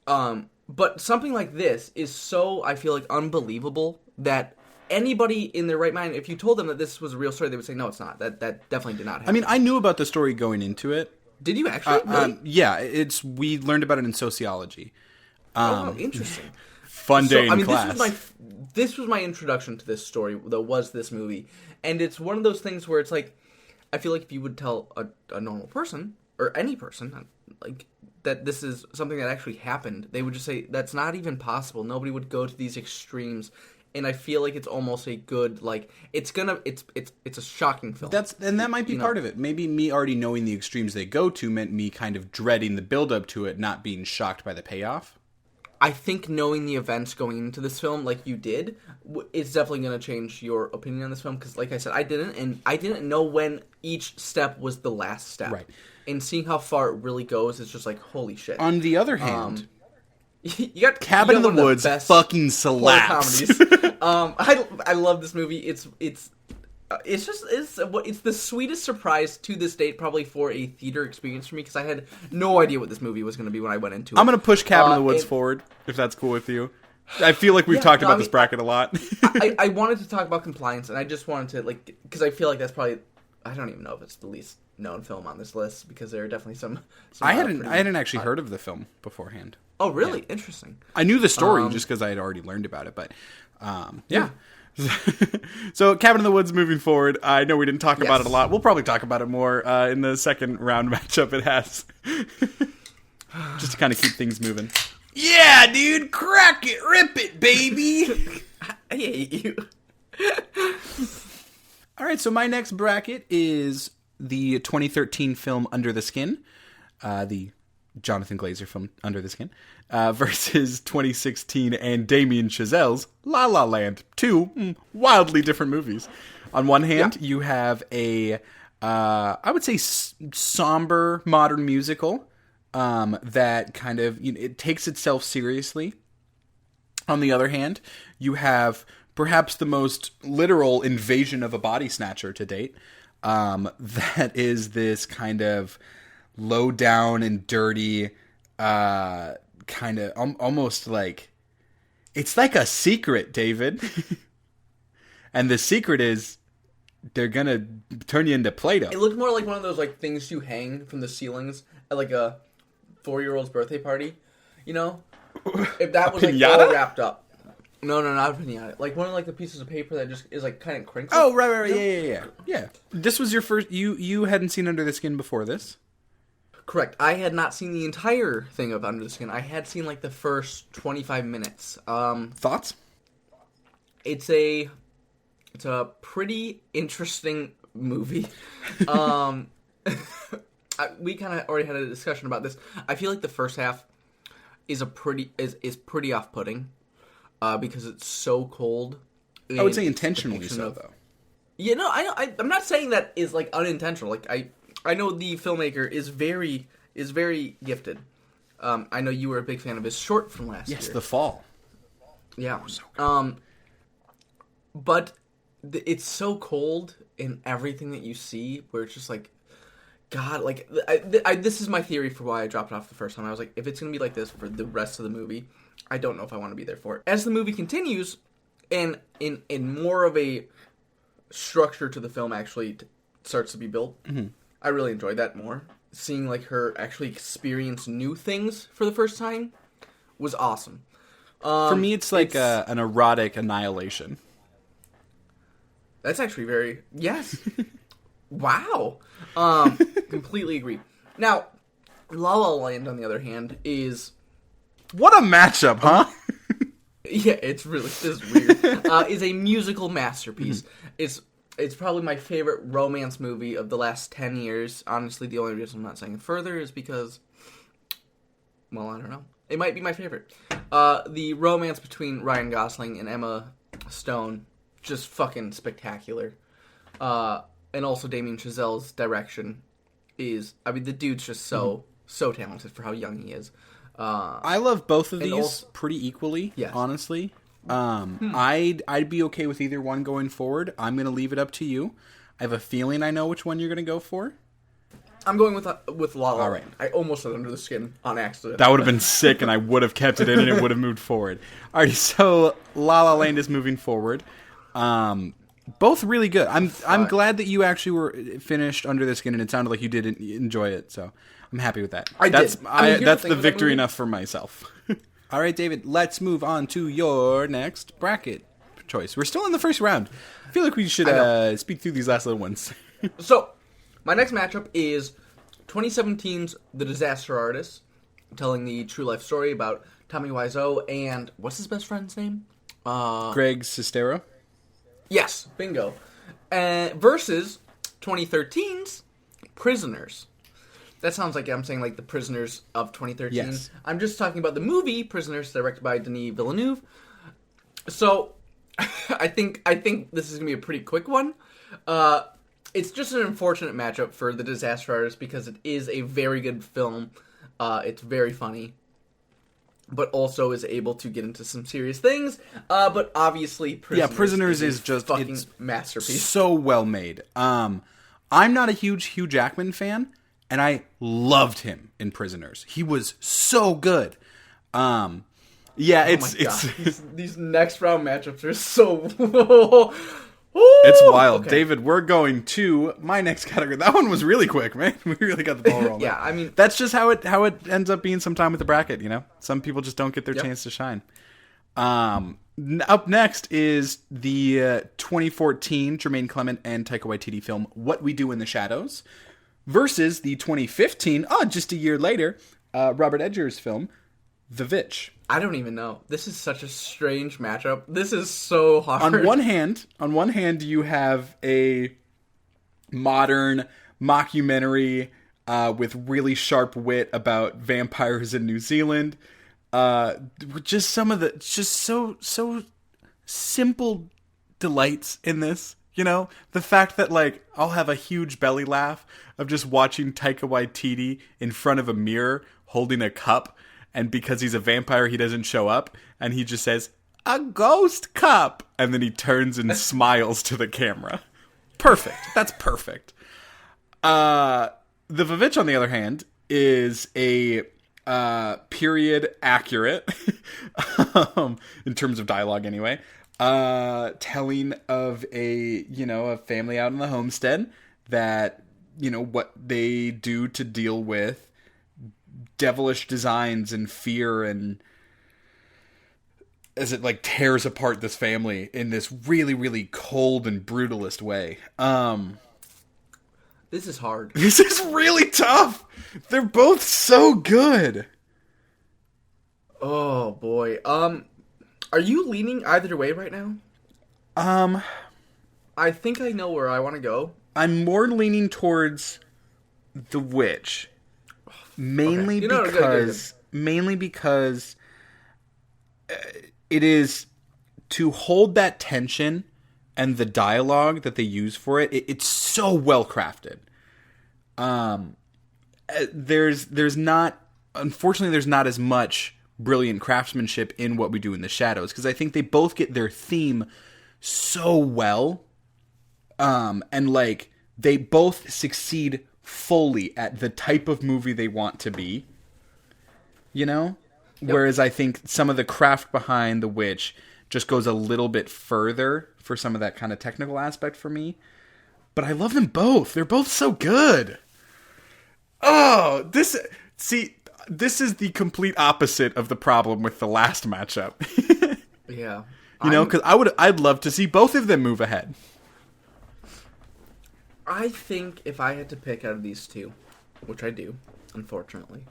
But something like this is so, I feel like, unbelievable that anybody in their right mind, if you told them that this was a real story, they would say, no, it's not. That definitely did not happen. I mean, I knew about the story going into it. Did you actually? Really? Yeah, we learned about it in sociology. Interesting. Fun day in class. This was my introduction to this story, though, was this movie. And it's one of those things where it's like, I feel like if you would tell a normal person, or any person, that this is something that actually happened, they would just say, that's not even possible. Nobody would go to these extremes. And I feel like it's almost a good, it's a shocking film. And that might be part of it. Maybe me already knowing the extremes they go to meant me kind of dreading the build-up to it, not being shocked by the payoff. I think knowing the events going into this film, like you did, is definitely going to change your opinion on this film. Because, like I said, I didn't know when each step was the last step. Right. And seeing how far it really goes, it's just like, holy shit. On the other hand, you got Cabin in the Woods fucking slaps. I love this movie. It's the sweetest surprise to this date, probably for a theater experience for me, because I had no idea what this movie was going to be when I went into it. I'm going to push Cabin in the Woods forward, if that's cool with you. I feel like we've talked about this bracket a lot. I wanted to talk about Compliance, and I just wanted to, because I feel like that's probably, I don't even know if it's the least known film on this list, because there are definitely some I hadn't actually heard of the film beforehand. Oh, really? Yeah. Interesting. I knew the story just because I had already learned about it, but yeah. So Cabin in the Woods moving forward. I know we didn't talk about it a Yes. lot. We'll probably talk about it more in the second round matchup it has. Just to kind of keep things moving. Yeah, dude, crack it, rip it, baby. I hate you. All right, so my next bracket is the 2013 film Under the Skin, the Jonathan Glazer film Under the Skin, versus 2016 and Damien Chazelle's La La Land. Two wildly different movies. On one hand, you have a, I would say, somber modern musical that kind of, it takes itself seriously. On the other hand, you have perhaps the most literal invasion of a body snatcher to date. That is this kind of low down and dirty, kind of almost like, it's like a secret, David. And the secret is they're gonna turn you into Play-Doh. It looked more like one of those like things you hang from the ceilings at like a 4-year-old's birthday party. You know, if that was like all wrapped up. No, not a pinata. Like one of like the pieces of paper that just is like kind of crinkled. Oh, right. Yeah. This was your first. You hadn't seen Under the Skin before this. Correct. I had not seen the entire thing of Under the Skin. I had seen like the first 25 minutes. Thoughts? It's a pretty interesting movie. We kind of already had a discussion about this. I feel like the first half is pretty off-putting. Because it's so cold. I would say intentionally so, though. Yeah, no, I'm not saying that is like unintentional. Like I know the filmmaker is very gifted. I know you were a big fan of his short from last year. Yes, The Fall. Yeah. Oh, so good. But it's so cold in everything that you see, where it's just like, God, like this is my theory for why I dropped it off the first time. I was like, if it's gonna be like this for the rest of the movie, I don't know if I want to be there for it. As the movie continues, and in more of a structure to the film actually starts to be built, I really enjoyed that more. Seeing like her actually experience new things for the first time was awesome. For me, it's like an erotic annihilation. That's actually yes. Wow. Completely agree. Now, La La Land, on the other hand, is... What a matchup, huh? Yeah, it's weird. Is a musical masterpiece. It's probably my favorite romance movie of the last 10 years. Honestly, the only reason I'm not saying it further is because... Well, I don't know. It might be my favorite. The romance between Ryan Gosling and Emma Stone, just fucking spectacular. And also Damien Chazelle's direction is... I mean, the dude's just so talented for how young he is. I love both of these pretty equally, honestly. I'd be okay with either one going forward. I'm going to leave it up to you. I have a feeling I know which one you're going to go for. I'm going with La La Land. All right. I almost said Under the Skin on accident. That would have been sick, and I would have kept it in, and it would have moved forward. Alrighty, so La La Land is moving forward. Both really good. I'm glad that you actually were finished Under the Skin, and it sounded like you did enjoy it. So I'm happy with that. That's the victory enough for myself. All right, David. Let's move on to your next bracket choice. We're still in the first round. I feel like we should speak through these last little ones. So, my next matchup is 2017's The Disaster Artist, telling the true life story about Tommy Wiseau and what's his best friend's name? Greg Sestero. Yes, bingo. Versus 2013's Prisoners. That sounds like I'm saying like the Prisoners of 2013. Yes. I'm just talking about the movie Prisoners, directed by Denis Villeneuve. So, I think this is gonna be a pretty quick one. It's just an unfortunate matchup for The Disaster Artist because it is a very good film. It's very funny, but also is able to get into some serious things. But obviously, Prisoners is just fucking masterpiece. So well made. I'm not a huge Hugh Jackman fan, and I loved him in Prisoners. He was so good. These next round matchups are so. It's wild. Okay. David, we're going to my next category. That one was really quick, man. We really got the ball rolling. Yeah, I mean... That's just how it ends up being sometime with the bracket, you know? Some people just don't get their chance to shine. Up next is the 2014 Jermaine Clement and Taika Waititi film What We Do in the Shadows versus the 2015, just a year later, Robert Edger's film The Vitch. I don't even know. This is such a strange matchup. This is so hard. On one hand, you have a modern mockumentary with really sharp wit about vampires in New Zealand. Just some of the so simple delights in this. You know, the fact that like I'll have a huge belly laugh of just watching Taika Waititi in front of a mirror holding a cup, and because he's a vampire, he doesn't show up, and he just says a ghost cup, and then he turns and smiles to the camera. Perfect. That's perfect. The Vitch, on the other hand, is a period accurate in terms of dialogue anyway, telling of a family out in the homestead that what they do to deal with devilish designs and fear, and as it like tears apart this family in this really, really cold and brutalist way. This is hard. This is really tough. They're both so good. Oh boy. Are you leaning either way right now? I think I know where I want to go. I'm more leaning towards The Witch. Mainly because it is to hold that tension and the dialogue that they use for it. It's so well crafted. There's not as much brilliant craftsmanship in What We Do in the Shadows, because I think they both get their theme so well, and like they both succeed fully at the type of movie they want to be, Yep. Whereas I think some of the craft behind The Witch just goes a little bit further for some of that kind of technical aspect for me. But I love them both. They're both so good. Oh, this is the complete opposite of the problem with the last matchup. Yeah. Because I'd love to see both of them move ahead. I think if I had to pick out of these two, which I do, unfortunately,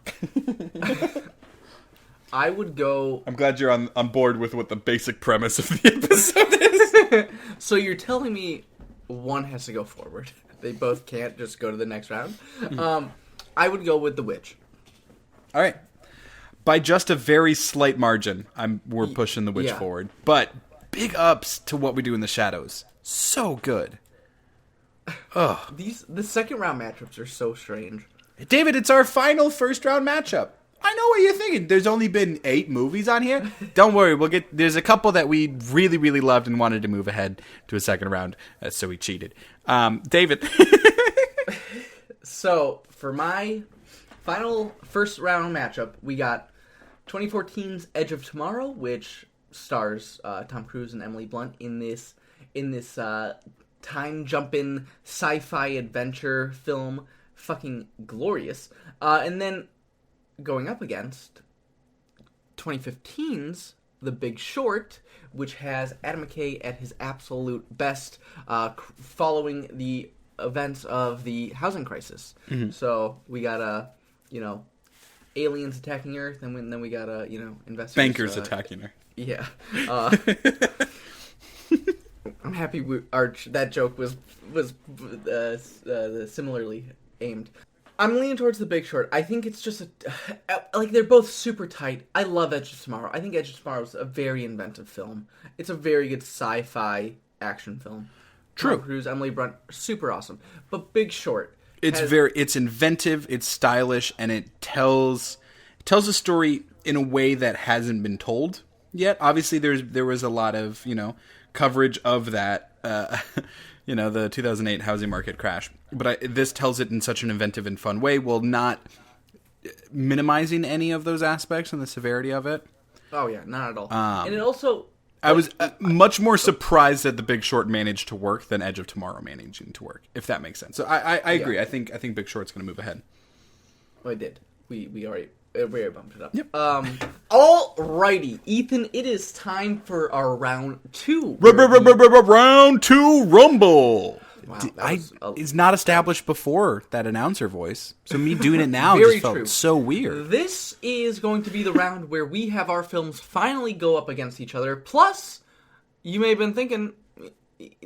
I would go... I'm glad you're on board with what the basic premise of the episode is. So you're telling me one has to go forward. They both can't just go to the next round. I would go with The Witch. All right. By just a very slight margin, we're pushing The Witch forward. But big ups to What We Do in the Shadows. So good. Ugh. The second round matchups are so strange. David, it's our final first round matchup. I know what you're thinking. There's only been 8 movies on here. Don't worry, there's a couple that we really, really loved and wanted to move ahead to a second round, so we cheated. David. So, for my final first round matchup, we got 2014's Edge of Tomorrow, which stars Tom Cruise and Emily Blunt in this time-jumping sci-fi adventure film. Fucking glorious. And then going up against 2015's The Big Short, which has Adam McKay at his absolute best, following the events of the housing crisis. Mm-hmm. So we got aliens attacking Earth, and then we got investors, bankers attacking her. Yeah. I'm happy that joke was similarly aimed. I'm leaning towards The Big Short. I think it's just they're both super tight. I love Edge of Tomorrow. I think Edge of Tomorrow is a very inventive film. It's a very good sci-fi action film. True. Tom Cruise, Emily Blunt, super awesome. But Big Short, it's inventive, it's stylish, and it tells a story in a way that hasn't been told yet. Obviously, there was a lot of coverage of that, the 2008 housing market crash. But this tells it in such an inventive and fun way, while not minimizing any of those aspects and the severity of it. Oh yeah, not at all. And it also... I was much more surprised that The Big Short managed to work than Edge of Tomorrow managing to work, if that makes sense. So I agree. I think Big Short's going to move ahead. Well, I did. We already We bumped it up. Yep. Alrighty, Ethan, it is time for our round 2. Round 2 Rumble. Wow, It's not established before that announcer voice, so me doing it now Very just felt true. so weird. This is going to be the round where we have our films finally go up against each other. Plus, you may have been thinking,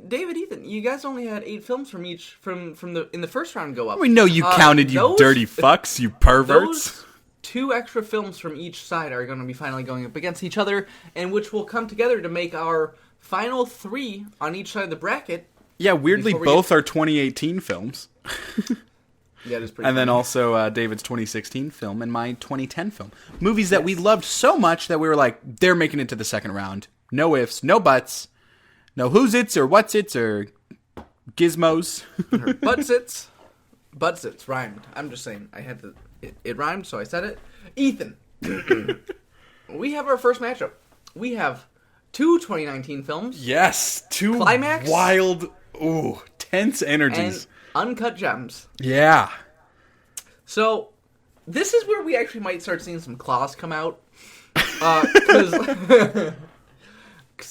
David, Ethan, you guys only had 8 films from each in the first round go up. We know you counted, you dirty fucks, you perverts. Those 2 extra films from each side are going to be finally going up against each other, and which will come together to make our final 3 on each side of the bracket. Yeah, weirdly, both are 2018 films. Yeah, it is pretty. And then also David's 2016 film and my 2010 film. Movies that we loved so much that we were like, they're making it to the second round. No ifs, no buts, no who's its or what's its or gizmos. Butts its rhymed. I'm just saying, I had to. It rhymed, so I said it. Ethan, we have our first matchup. We have 2 2019 films. Yes, 2 Climax, wild, tense energies. And Uncut Gems. Yeah. So, this is where we actually might start seeing some claws come out. Because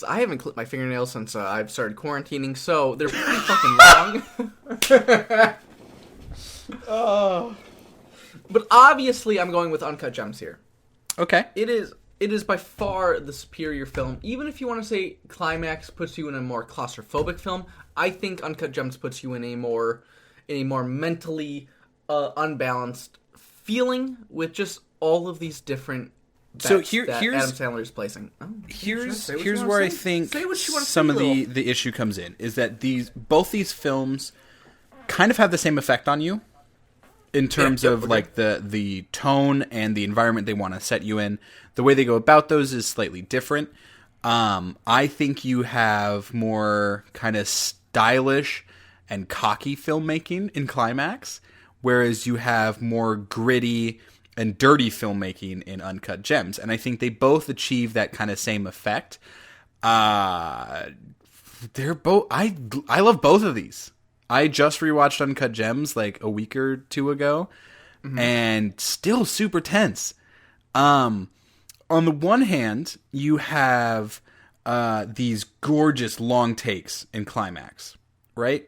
I haven't clipped my fingernails since I've started quarantining, so they're pretty fucking long. But obviously, I'm going with Uncut Gems here. Okay. It is by far the superior film. Even if you want to say Climax puts you in a more claustrophobic film, I think Uncut Gems puts you in a more mentally unbalanced feeling with just all of these different bets that here's Adam Sandler is placing. Here's where I think some of the issue comes in is that both these films kind of have the same effect on you. In terms of like the tone and the environment they want to set you in, the way they go about those is slightly different. I think you have more kind of stylish and cocky filmmaking in Climax, whereas you have more gritty and dirty filmmaking in Uncut Gems. And I think they both achieve that kind of same effect. They're both. I love both of these. I just rewatched Uncut Gems like a week or 2 ago, and still super tense. On the one hand, you have these gorgeous long takes in Climax, right?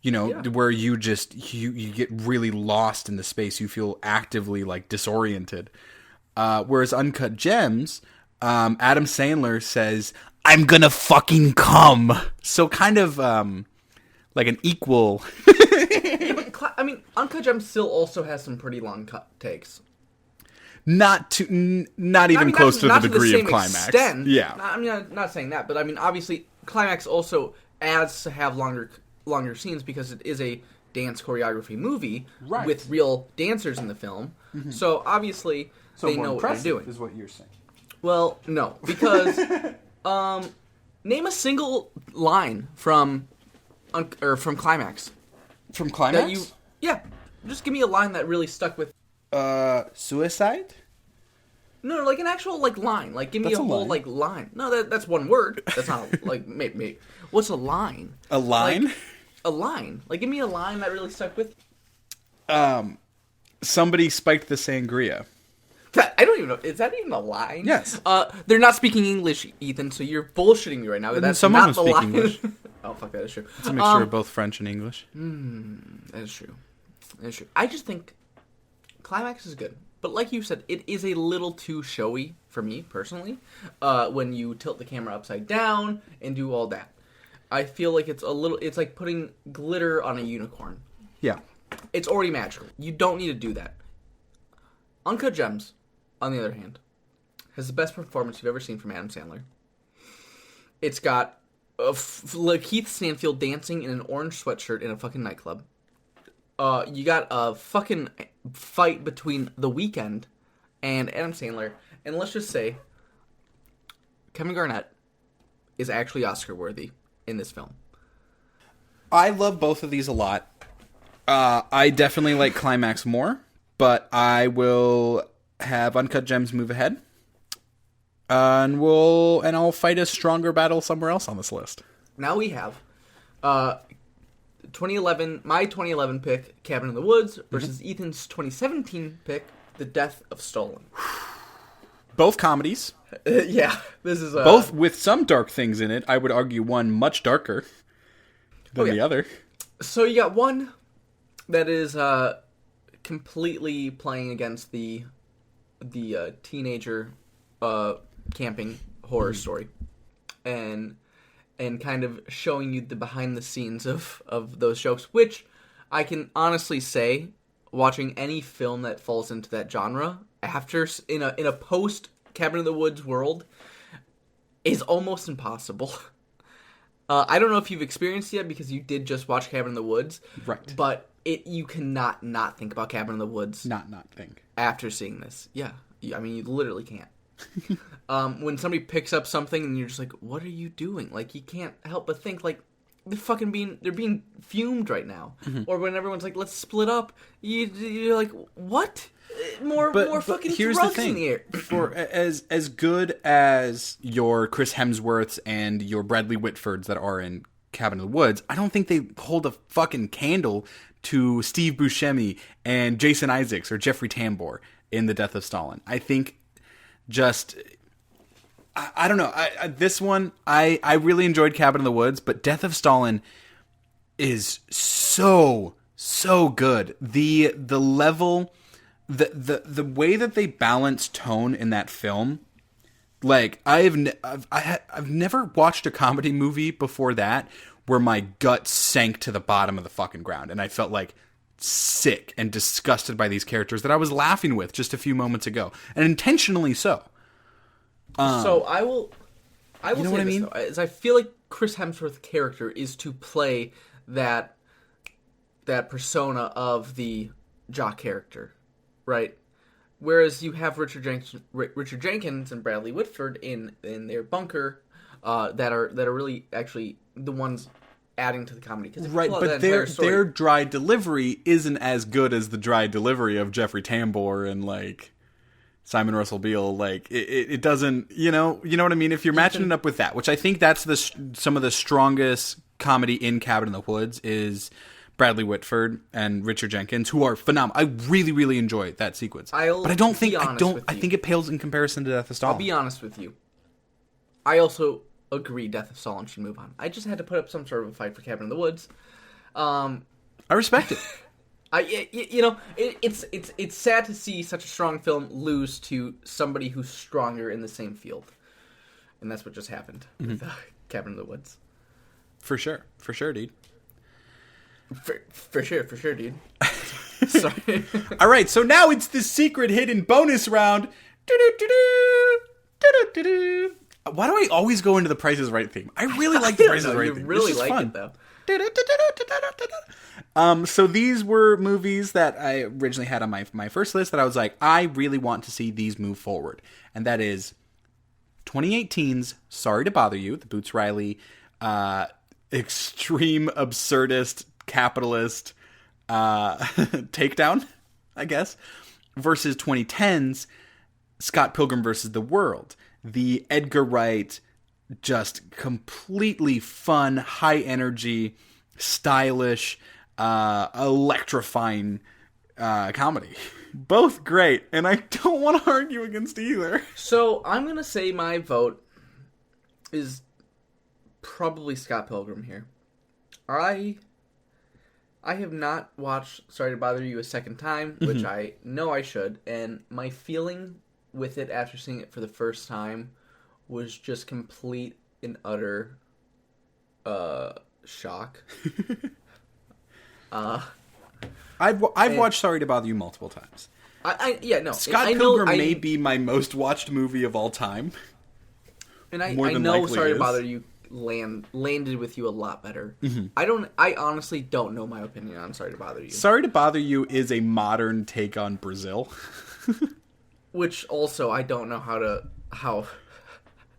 You know, where you just you get really lost in the space. You feel actively like disoriented. Whereas Uncut Gems, Adam Sandler says, "I'm gonna fucking come." So kind of like an equal. Yeah, but Uncut Gems still also has some pretty long takes. Not even close to the degree of Climax. Extent. Yeah, I'm not saying that, but I mean, obviously, Climax also adds to have longer scenes because it is a dance choreography movie with real dancers in the film. Mm-hmm. So obviously, they know what they're doing. Is what you're saying? Well, no, because name a single line from Climax. From Climax? Just give me a line that really stuck with. Suicide? No, like an actual line. Like give me a whole line. No, that's one word. That's not like maybe. What's a line? A line? Like, a line. Like give me a line that really stuck with. Somebody spiked the sangria. I don't even know. Is that even a line? Yes. They're not speaking English, Ethan. So you're bullshitting me right now. That's someone not will the speak line. English. Oh fuck, that is true. It's a mixture of both French and English. That is true. I just think Climax is good, but like you said, it is a little too showy for me personally. When you tilt the camera upside down and do all that, I feel like it's like putting glitter on a unicorn. Yeah, it's already magical. You don't need to do that. Uncut Gems, on the other hand, has the best performance you've ever seen from Adam Sandler. It's got Keith Stanfield dancing in an orange sweatshirt in a fucking nightclub. You got a fucking fight between The Weeknd and Adam Sandler. And let's just say, Kevin Garnett is actually Oscar worthy in this film. I love both of these a lot. I definitely like Climax more, but I will have Uncut Gems move ahead. And I'll fight a stronger battle somewhere else on this list. Now we have 2011, my 2011 pick, Cabin in the Woods, versus Ethan's 2017 pick, The Death of Stalin. Both comedies. Yeah, this is both with some dark things in it. I would argue one much darker than the other. So you got one that is completely playing against the teenager camping horror story, and kind of showing you the behind the scenes of those jokes, which I can honestly say, watching any film that falls into that genre after in a post Cabin in the Woods world is almost impossible. I don't know if you've experienced it yet because you did just watch Cabin in the Woods, right? But you cannot not think about Cabin in the Woods. Not think after seeing this. Yeah, I mean you literally can't. When somebody picks up something and you're just like, what are you doing? Like, you can't help but think, like, they're being fumed right now. Mm-hmm. Or when everyone's like, let's split up, you're like, what? More fucking here's drugs the thing. In the air. For as good as your Chris Hemsworths and your Bradley Whitfords that are in Cabin in the Woods, I don't think they hold a fucking candle to Steve Buscemi and Jason Isaacs or Jeffrey Tambor in The Death of Stalin. I think I don't know. This one, I really enjoyed Cabin in the Woods, but Death of Stalin is so good. The level, the way that they balance tone in that film, like I've never watched a comedy movie before that where my gut sank to the bottom of the fucking ground and I felt like sick and disgusted by these characters that I was laughing with just a few moments ago, and intentionally so. So I will you know say what I this, mean? though, is I feel like Chris Hemsworth's character is to play that persona of the jock character, right? Whereas you have Richard Jenkins and Bradley Whitford in their bunker that are really actually the ones adding to the comedy. Right, but their dry delivery isn't as good as the dry delivery of Jeffrey Tambor and like Simon Russell Beale. Like it doesn't, you know what I mean? If you're matching it up with that, which I think that's some of the strongest comedy in Cabin in the Woods is Bradley Whitford and Richard Jenkins, who are phenomenal. I really, really enjoy that sequence. I think it pales in comparison to Death of Stalin. I'll be honest with you. I also agree Death of Stalin should move on. I just had to put up some sort of a fight for Cabin in the Woods. I respect it. It's sad to see such a strong film lose to somebody who's stronger in the same field, and that's what just happened with Cabin in the Woods. For sure, dude. For sure, dude. Sorry. All right, so now it's the secret hidden bonus round. Why do I always go into the Price is Right theme? I really like the Price is Right theme. You really like it, though. So these were movies that I originally had on my first list that I was like, I really want to see these move forward. And that is 2018's Sorry to Bother You, the Boots Riley extreme absurdist capitalist takedown, I guess, versus 2010's Scott Pilgrim versus the World, the Edgar Wright, just completely fun, high energy, stylish, electrifying comedy. Both great, and I don't want to argue against either. So I'm going to say my vote is probably Scott Pilgrim here. I have not watched Sorry to Bother You a second time, which I know I should, and my feeling with it after seeing it for the first time was just complete and utter shock. I've watched Sorry to Bother You multiple times. Scott Pilgrim may be my most watched movie of all time. And I know Sorry to Bother You landed with you a lot better. I honestly don't know my opinion on Sorry to Bother You. Sorry to Bother You is a modern take on Brazil. Which also I don't know how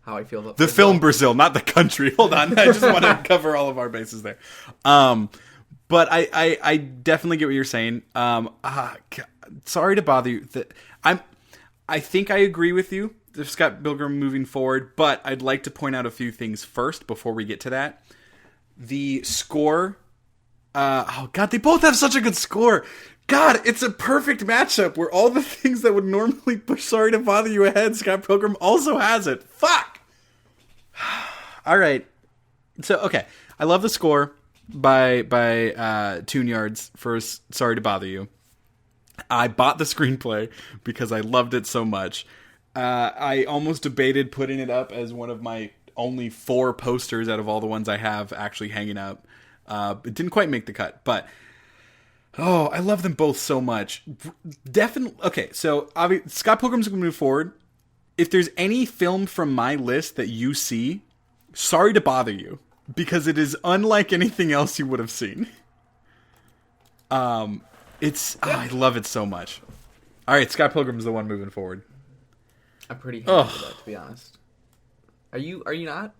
I feel about the film Brazil, not the country. Hold on, I just want to cover all of our bases there. But I definitely get what you're saying. Sorry to Bother You. I think I agree with you, Scott Pilgrim moving forward, but I'd like to point out a few things first before we get to that. The score. They both have such a good score. God, it's a perfect matchup where all the things that would normally push Sorry to Bother You ahead, Scott Pilgrim also has it. Fuck! All right. So, okay. I love the score by Tune Yards for Sorry to Bother You. I bought the screenplay because I loved it so much. I almost debated putting it up as one of my only 4 posters out of all the ones I have actually hanging up. It didn't quite make the cut, but oh, I love them both so much. Definitely. Okay, so Scott Pilgrim's going to move forward. If there's any film from my list that you see, Sorry to Bother You, because it is unlike anything else you would have seen. I love it so much. All right, Scott Pilgrim's the one moving forward. I'm pretty happy with that, to be honest. Are you not?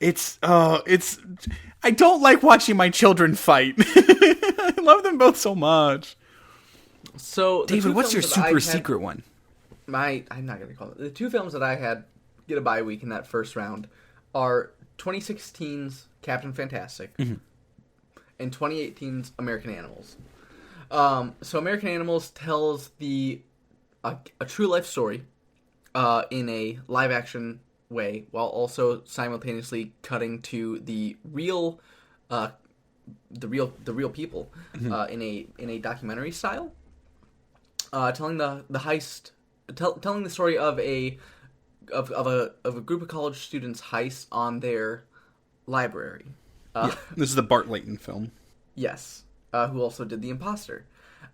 I don't like watching my children fight. I love them both so much. So, David, what's your super secret one? I'm not going to call it. The 2 films that I had get a bye week in that first round are 2016's Captain Fantastic and 2018's American Animals. So American Animals tells a true life story in a live action way, while also simultaneously cutting to the real people in a documentary style, telling the heist, telling the story of a group of college students heist on their library. This is the Bart Layton film. Yes, who also did The Imposter.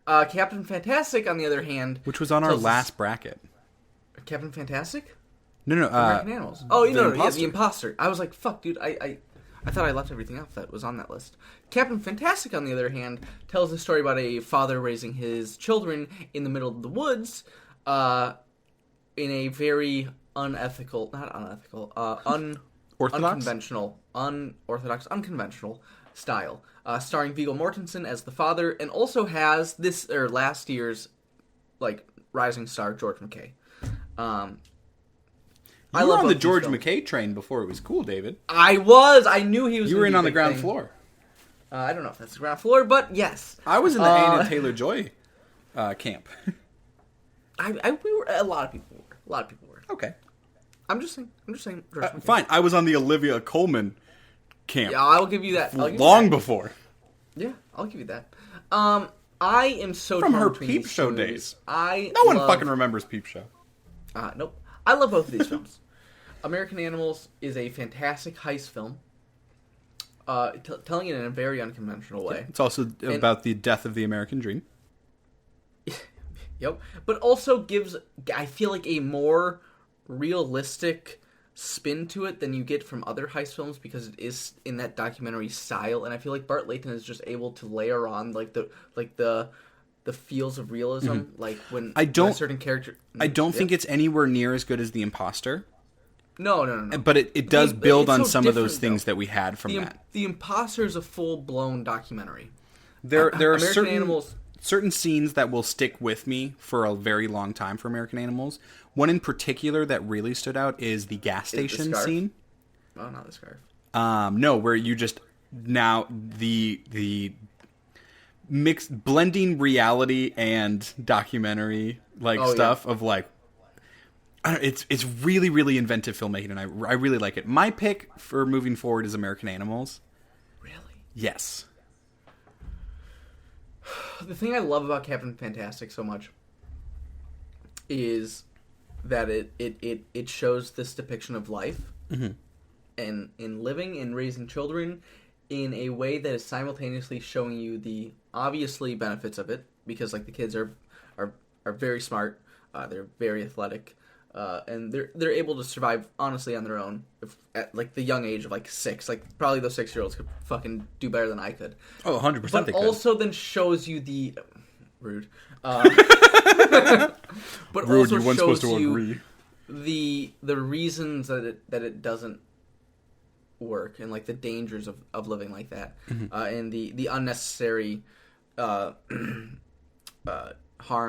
Captain Fantastic, on the other hand, which was on our last bracket. Captain Fantastic? No. American Animals. Oh, yeah, The Imposter. I was like, fuck, dude, I thought I left everything off that was on that list. Captain Fantastic, on the other hand, tells a story about a father raising his children in the middle of the woods, in a very unorthodox, unconventional style, starring Viggo Mortensen as the father, and also has last year's rising star George McKay. You were on the George McKay train before it was cool, David. I was. I knew he was. You were in on the ground floor. I don't know if that's the ground floor, but yes. I was in the Anya Taylor-Joy camp. We were. A lot of people were. Okay. I'm just saying. Fine. I was on the Olivia Colman camp. Yeah, I'll give you that. Long before. Yeah, I'll give you that. I am so from torn her between Peep Show days. No one fucking remembers Peep Show. Nope. I love both of these films. American Animals is a fantastic heist film, telling it in a very unconventional way. It's also about the death of the American dream. Yep. But also gives, I feel like, a more realistic spin to it than you get from other heist films, because it is in that documentary style, and I feel like Bart Layton is just able to layer on the feels of realism, like when a certain character. I don't think it's anywhere near as good as The Imposter. No. But it does build on some of those things that we had from that. The Imposter is a full-blown documentary. There are certain scenes that will stick with me for a very long time for American Animals. One in particular that really stood out is the gas station scene. Oh, not the scarf. No, where you just now the blending reality and documentary stuff of it's really, really inventive filmmaking, and I really like it. My pick for moving forward is American Animals. Really? Yes. The thing I love about Captain Fantastic so much is that it shows this depiction of life and in living and raising children in a way that is simultaneously showing you the obviously benefits of it, because the kids are very smart, they're very athletic, and they're able to survive honestly on their own at the young age of 6. Probably those 6-year-olds could fucking do better than I could. Oh, 100%. But also then shows you the rude. But rude, also you weren't shows supposed to you agree. the reasons that it doesn't work, and the dangers of living like that, and the unnecessary harm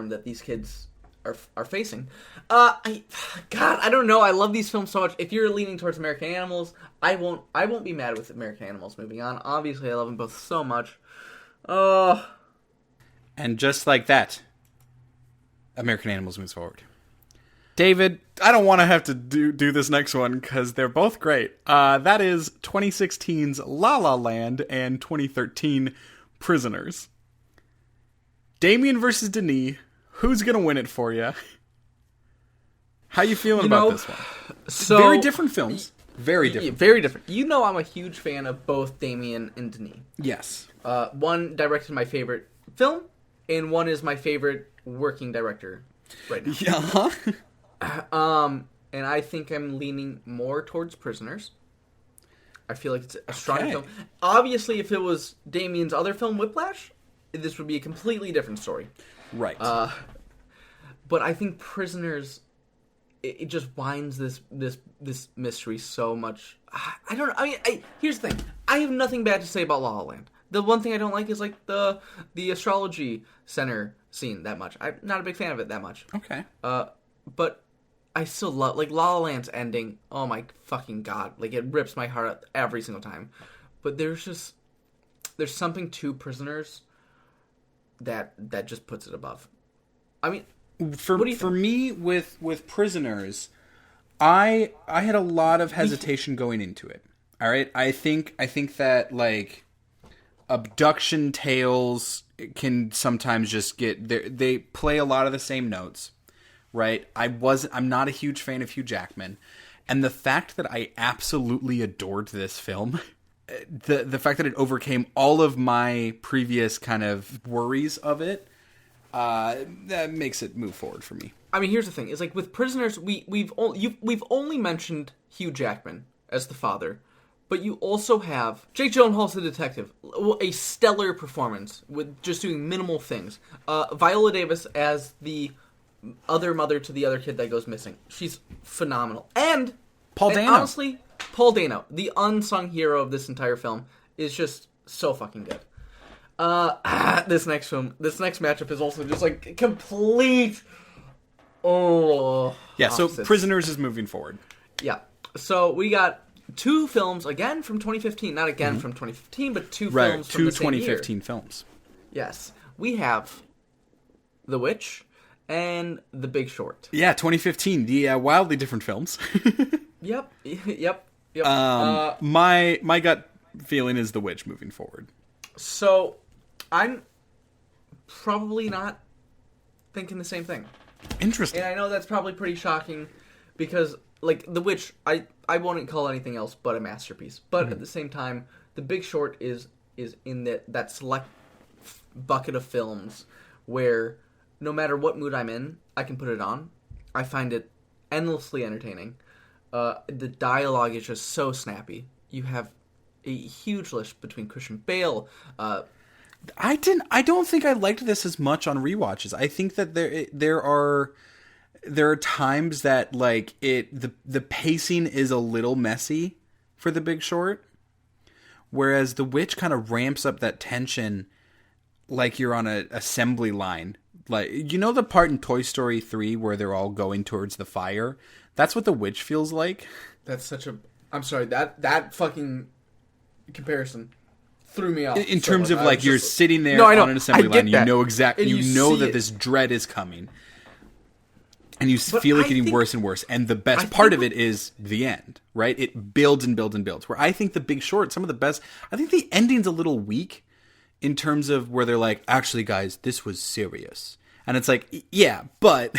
that these kids are facing. I don't know. I love these films so much. If you're leaning towards American Animals, I won't be mad with American Animals moving on. Obviously, I love them both so much. And just like that, American Animals moves forward. David, I don't want to have to do this next one because they're both great. That is 2016's La La Land and 2013 Prisoners. Damien versus Denis. Who's going to win it for you? How you feeling about this one? So, very different films. Very different. Very different. You know I'm a huge fan of both Damien and Denis. Yes. One directed my favorite film, and one is my favorite working director right now. Yeah. And I think I'm leaning more towards Prisoners. I feel like it's a strong film. Obviously, if it was Damien's other film, Whiplash, this would be a completely different story. Right. But I think Prisoners, it just winds this mystery so much. I don't know. I mean, here's the thing. I have nothing bad to say about La La Land. The one thing I don't like is like the astrology center scene that much. I'm not a big fan of it that much. Okay. But I still love, like, La La Land's ending. Oh my fucking god. Like, it rips my heart out every single time. But there's something to Prisoners that just puts it above. I mean, for me with Prisoners, I had a lot of hesitation going into it. All right? I think that, like, abduction tales can sometimes just they play a lot of the same notes. Right? I'm not a huge fan of Hugh Jackman. And the fact that I absolutely adored this film, the fact that it overcame all of my previous kind of worries of it, that makes it move forward for me. I mean, here's the thing. It's like with Prisoners, we've only mentioned Hugh Jackman as the father, but you also have Jake Gyllenhaal as the detective, a stellar performance with just doing minimal things. Viola Davis as the other mother to the other kid that goes missing. She's phenomenal. And Paul Dano. Honestly, Paul Dano, the unsung hero of this entire film, is just so fucking good. This next matchup is also just like complete. Oh. Yeah, opposites. So Prisoners is moving forward. Yeah. So we got two films again from 2015, not again from 2015, but two films from the same 2015 year. films. Yes. We have The Witch and The Big Short. Yeah, 2015. The wildly different films. Yep. My gut feeling is The Witch moving forward. So, I'm probably not thinking the same thing. Interesting. And I know that's probably pretty shocking because, like, The Witch, I wouldn't call anything else but a masterpiece. But at the same time, The Big Short is in that select bucket of films where no matter what mood I'm in, I can put it on. I find it endlessly entertaining. The dialogue is just so snappy. You have a huge list between Christian Bale. I don't think I liked this as much on rewatches. I think that there are times that like the pacing is a little messy for The Big Short, whereas The Witch kind of ramps up that tension like you're on an assembly line. Like, you know the part in Toy Story 3 where they're all going towards the fire? That's what The Witch feels like. That's such a... I'm sorry, that fucking comparison threw me off. In terms of, like, you're sitting there on an assembly line, you know exactly... You know that this dread is coming. And you feel it getting worse and worse. And the best part of it is the end, right? It builds and builds and builds. Where I think The Big Short, some of the best... I think the ending's a little weak in terms of where they're like, actually, guys, this was serious. And it's like, yeah, but...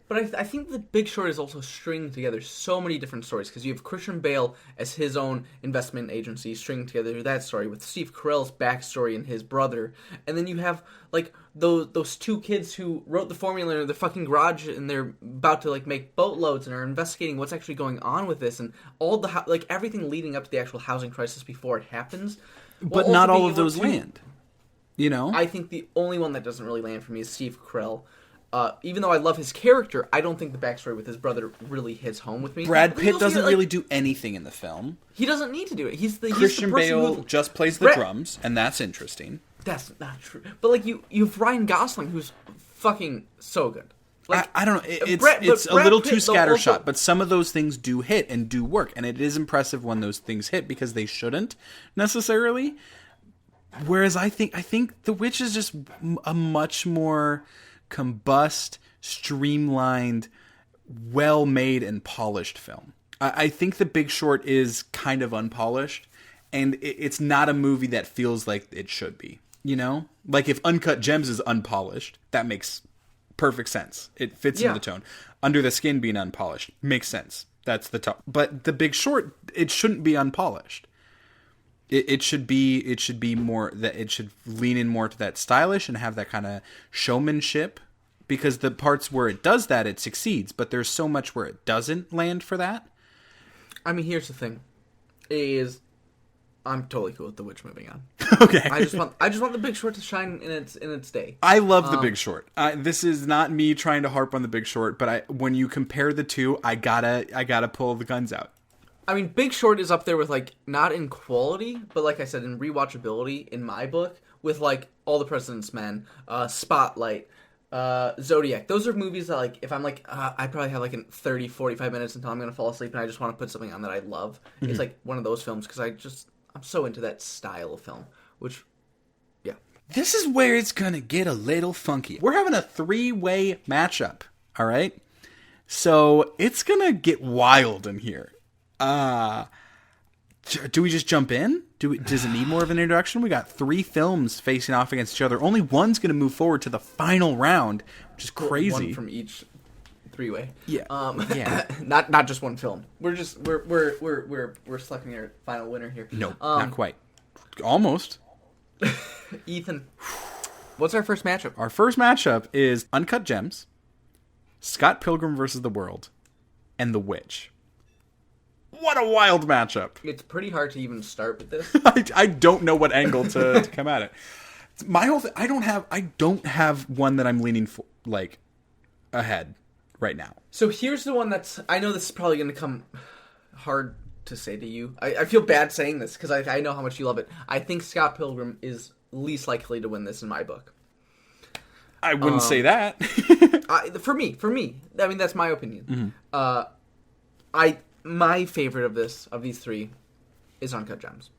But I think The Big Short is also stringing together so many different stories, because you have Christian Bale as his own investment agency stringing together that story with Steve Carell's backstory and his brother. And then you have, like, those two kids who wrote the formula in their fucking garage and they're about to, like, make boatloads and are investigating what's actually going on with this and all the, like, everything leading up to the actual housing crisis before it happens. But not all of those land. You know? I think the only one that doesn't really land for me is Steve Carell. Even though I love his character, I don't think the backstory with his brother really hits home with me. Brad Pitt doesn't really do anything in the film. He doesn't need to do it. Christian Bale just plays the drums, and that's interesting. That's not true. But like you have Ryan Gosling, who's fucking so good. Like, I don't know. It's a little too scattershot, but some of those things do hit and do work, and it is impressive when those things hit because they shouldn't necessarily. Whereas I think The Witch is just a much more combust, streamlined, well-made and polished film. I think The Big Short is kind of unpolished, and it's not a movie that feels like it should be. You know? Like if Uncut Gems is unpolished, that makes perfect sense. It fits into the tone. Under the Skin being unpolished makes sense. That's the tone. But The Big Short, it shouldn't be unpolished. It should be more that it should lean in more to that stylish and have that kind of showmanship, because the parts where it does that, it succeeds, but there's so much where it doesn't land for that. I mean, here's the thing: is I'm totally cool with The Witch moving on. Okay, I just want The Big Short to shine in its day. I love The Big Short. This is not me trying to harp on The Big Short, but when you compare the two, I gotta pull the guns out. I mean, Big Short is up there with, like, not in quality, but like I said, in rewatchability in my book, with, like, All the President's Men, Spotlight, Zodiac. Those are movies that, like, if I'm like, I probably have, like, 30, 45 minutes until I'm going to fall asleep and I just want to put something on that I love. Mm-hmm. It's, like, one of those films because I'm so into that style of film, which, yeah. This is where it's going to get a little funky. We're having a 3-way matchup, all right? So it's going to get wild in here. Do we just jump in? Does it need more of an introduction? We got 3 films facing off against each other. Only one's going to move forward to the final round, which is crazy. One from each 3-way. Yeah. Yeah. not just one film. We're selecting our final winner here. No, not quite. Almost. Ethan, what's our first matchup? Our first matchup is Uncut Gems, Scott Pilgrim vs. the World, and The Witch. What a wild matchup. It's pretty hard to even start with this. I don't know what angle to come at it. My whole thing, I don't have one that I'm leaning for, like, ahead right now. So here's the one I know this is probably going to come hard to say to you. I feel bad saying this because I know how much you love it. I think Scott Pilgrim is least likely to win this in my book. I wouldn't say that. For me. I mean, that's my opinion. Mm-hmm. My favorite of these 3 is Uncut Gems.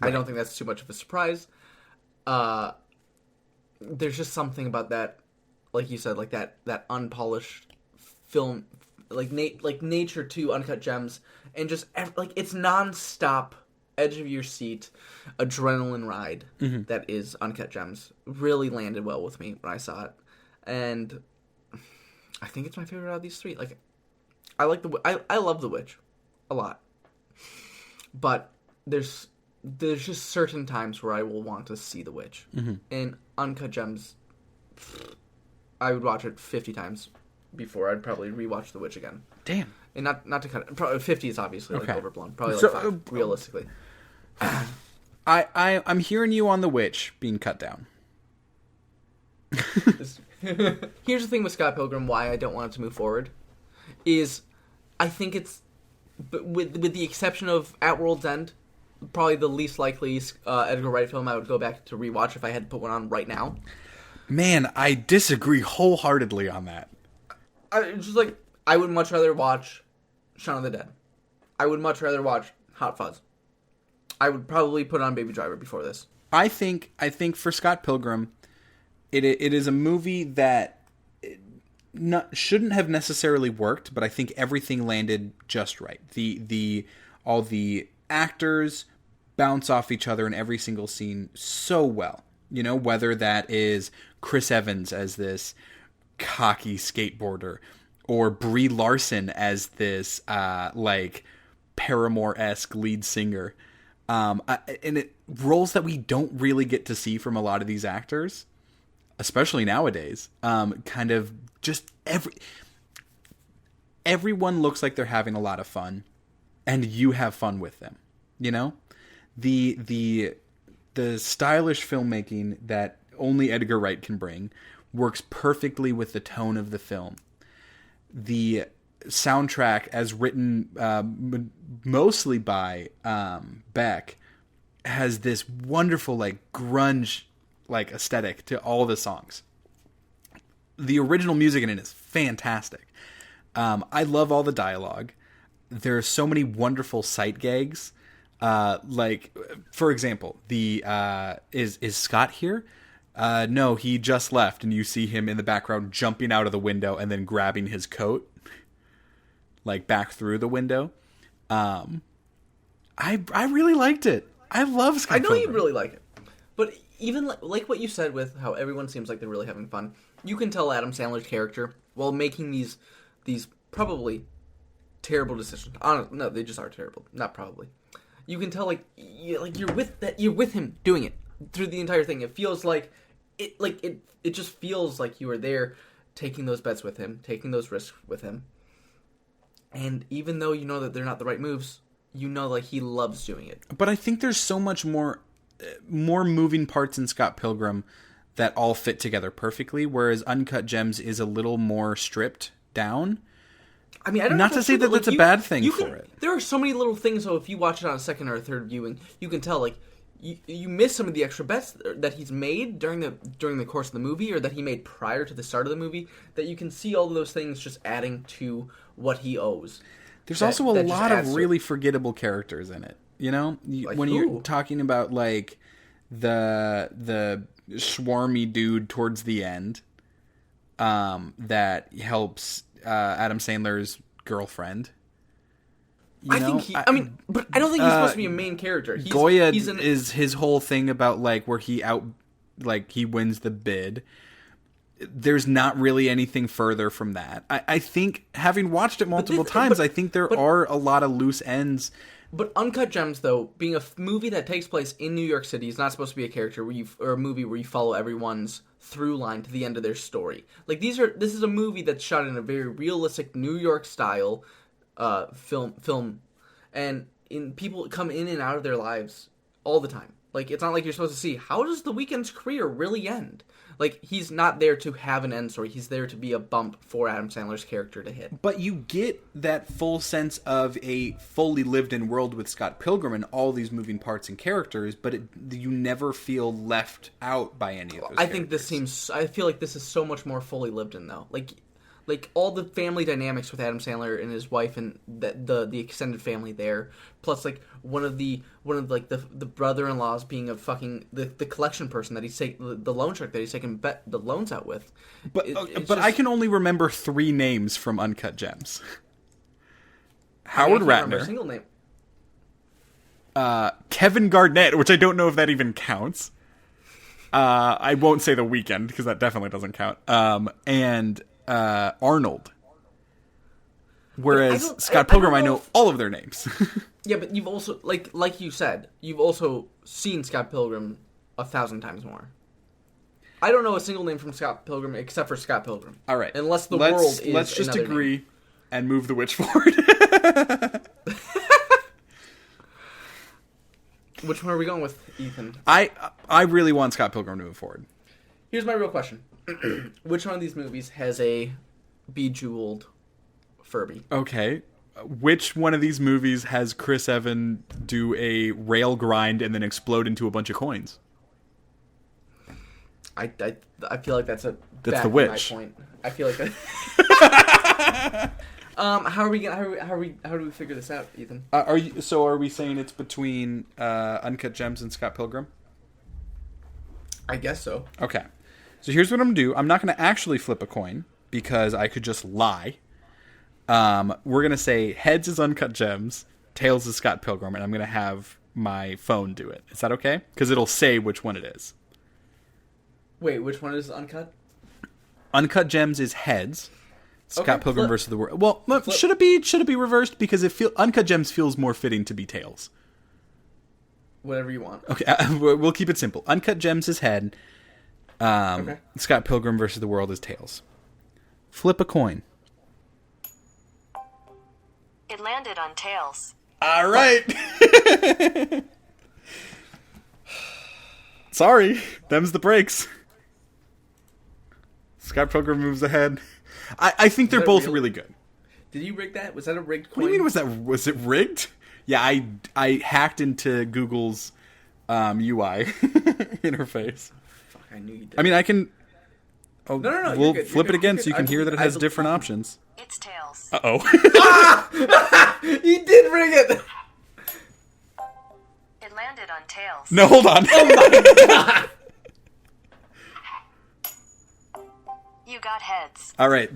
Right. I don't think that's too much of a surprise. There's just something about that, like you said, like that unpolished film, like nature to Uncut Gems, and just like it's nonstop, edge of your seat, adrenaline ride that is Uncut Gems. Really landed well with me when I saw it, and I think it's my favorite out of these 3. Like. I love The Witch a lot, but there's just certain times where I will want to see The Witch. And Uncut Gems, I would watch it 50 times before I'd probably rewatch The Witch again. Damn. And not to cut it. Probably 50 is obviously like overblown. Probably like 5, realistically. I'm hearing you on The Witch being cut down. Here's the thing with Scott Pilgrim, why I don't want it to move forward, is I think it's, with the exception of At World's End, probably the least likely Edgar Wright film I would go back to rewatch if I had to put one on right now. Man, I disagree wholeheartedly on that. I would much rather watch Shaun of the Dead. I would much rather watch Hot Fuzz. I would probably put on Baby Driver before this. I think for Scott Pilgrim, it is a movie that shouldn't have necessarily worked, but I think everything landed just right. All the actors bounce off each other in every single scene so well. You know, whether that is Chris Evans as this cocky skateboarder, or Brie Larson as this like Paramore-esque lead singer, roles that we don't really get to see from a lot of these actors, especially nowadays. Kind of just everyone looks like they're having a lot of fun, and you have fun with them. You know, the stylish filmmaking that only Edgar Wright can bring works perfectly with the tone of the film. The soundtrack, as written mostly by Beck, has this wonderful like grunge like aesthetic to all the songs. The original music in it is fantastic. I love all the dialogue. There are so many wonderful sight gags. Like, for example, the is Scott here? No, he just left, and you see him in the background jumping out of the window and then grabbing his coat, like back through the window. I really liked it. I love Scott. I know Pilgrim. you really like it, but even like what you said with how everyone seems like they're really having fun, you can tell Adam Sandler's character while making these probably terrible decisions. No, they just are terrible. Not probably. You can tell you're with him doing it through the entire thing. It feels like it just feels like you are there taking those bets with him, taking those risks with him. And even though you know that they're not the right moves, you know like he loves doing it. But I think there's so much more moving parts in Scott Pilgrim that all fit together perfectly, whereas Uncut Gems is a little more stripped down. I mean, I don't Not know to say that that's a bad thing for it. There are so many little things, so if you watch it on a second or a third viewing, you can tell, like, you miss some of the extra bets that he's made during the course of the movie, or that he made prior to the start of the movie, that you can see all of those things just adding to what he owes. There's also a lot of really forgettable characters in it. You know? Like when who? You're talking about, like, the swarmy dude towards the end that helps Adam Sandler's girlfriend. But I don't think he's supposed to be a main character. Goya is his whole thing about like where he wins the bid. There's not really anything further from that. I think having watched it multiple times, I think there are a lot of loose ends. But Uncut Gems, though, being a movie that takes place in New York City, is not supposed to be a character or a movie where you follow everyone's through line to the end of their story. Like this is a movie that's shot in a very realistic New York style film, and people come in and out of their lives all the time. Like, it's not like you're supposed to see, how does The Weeknd's career really end? Like, he's not there to have an end story. He's there to be a bump for Adam Sandler's character to hit. But you get that full sense of a fully lived-in world with Scott Pilgrim and all these moving parts and characters, but you never feel left out by any of those characters. I feel like this is so much more fully lived in, though. Like all the family dynamics with Adam Sandler and his wife and the extended family there, plus like one of the brother-in-laws being a fucking the collection person that he's taking the loan shark that he's taking the loans out with. But I can only remember 3 names from Uncut Gems. Howard Ratner, a single name. Kevin Garnett, which I don't know if that even counts. I won't say The Weeknd because that definitely doesn't count. And Arnold. Whereas Scott Pilgrim, I know all of their names. Yeah, but you've also, like you said, you've also seen Scott Pilgrim 1,000 times more. I don't know a single name from Scott Pilgrim except for Scott Pilgrim. All right. Unless the world is Let's just agree name. And move the witch forward. Which one are we going with, Ethan? I really want Scott Pilgrim to move forward. Here's my real question. Which one of these movies has a bejeweled Furby? Okay. Which one of these movies has Chris Evans do a rail grind and then explode into a bunch of coins? I feel like that's The Witch. My point. I feel like that. How do we figure this out, Ethan? Are we saying it's between Uncut Gems and Scott Pilgrim? I guess so. Okay. So here's what I'm going to do. I'm not going to actually flip a coin because I could just lie. We're going to say heads is Uncut Gems, tails is Scott Pilgrim, and I'm going to have my phone do it. Is that okay? Because it'll say which one it is. Wait, which one is Uncut? Uncut Gems is heads. Scott Pilgrim versus the World. Well, flip. Should it be reversed? Because Uncut Gems feels more fitting to be tails. Whatever you want. Okay, we'll keep it simple. Uncut Gems is head. Scott Pilgrim versus the World is tails. Flip a coin. It landed on tails. All right. Sorry, them's the breaks. Scott Pilgrim moves ahead. I think they're both really good. Did you rig that? Was that a rigged What coin? do you mean, was it rigged? Yeah, I hacked into Google's UI interface. Fuck, I knew you did. I mean, I can... Oh, no, we'll flip it again so you can hear that it has different options. It's tails. Uh-oh. He did rig it! tails. No, hold on. You got heads. All right.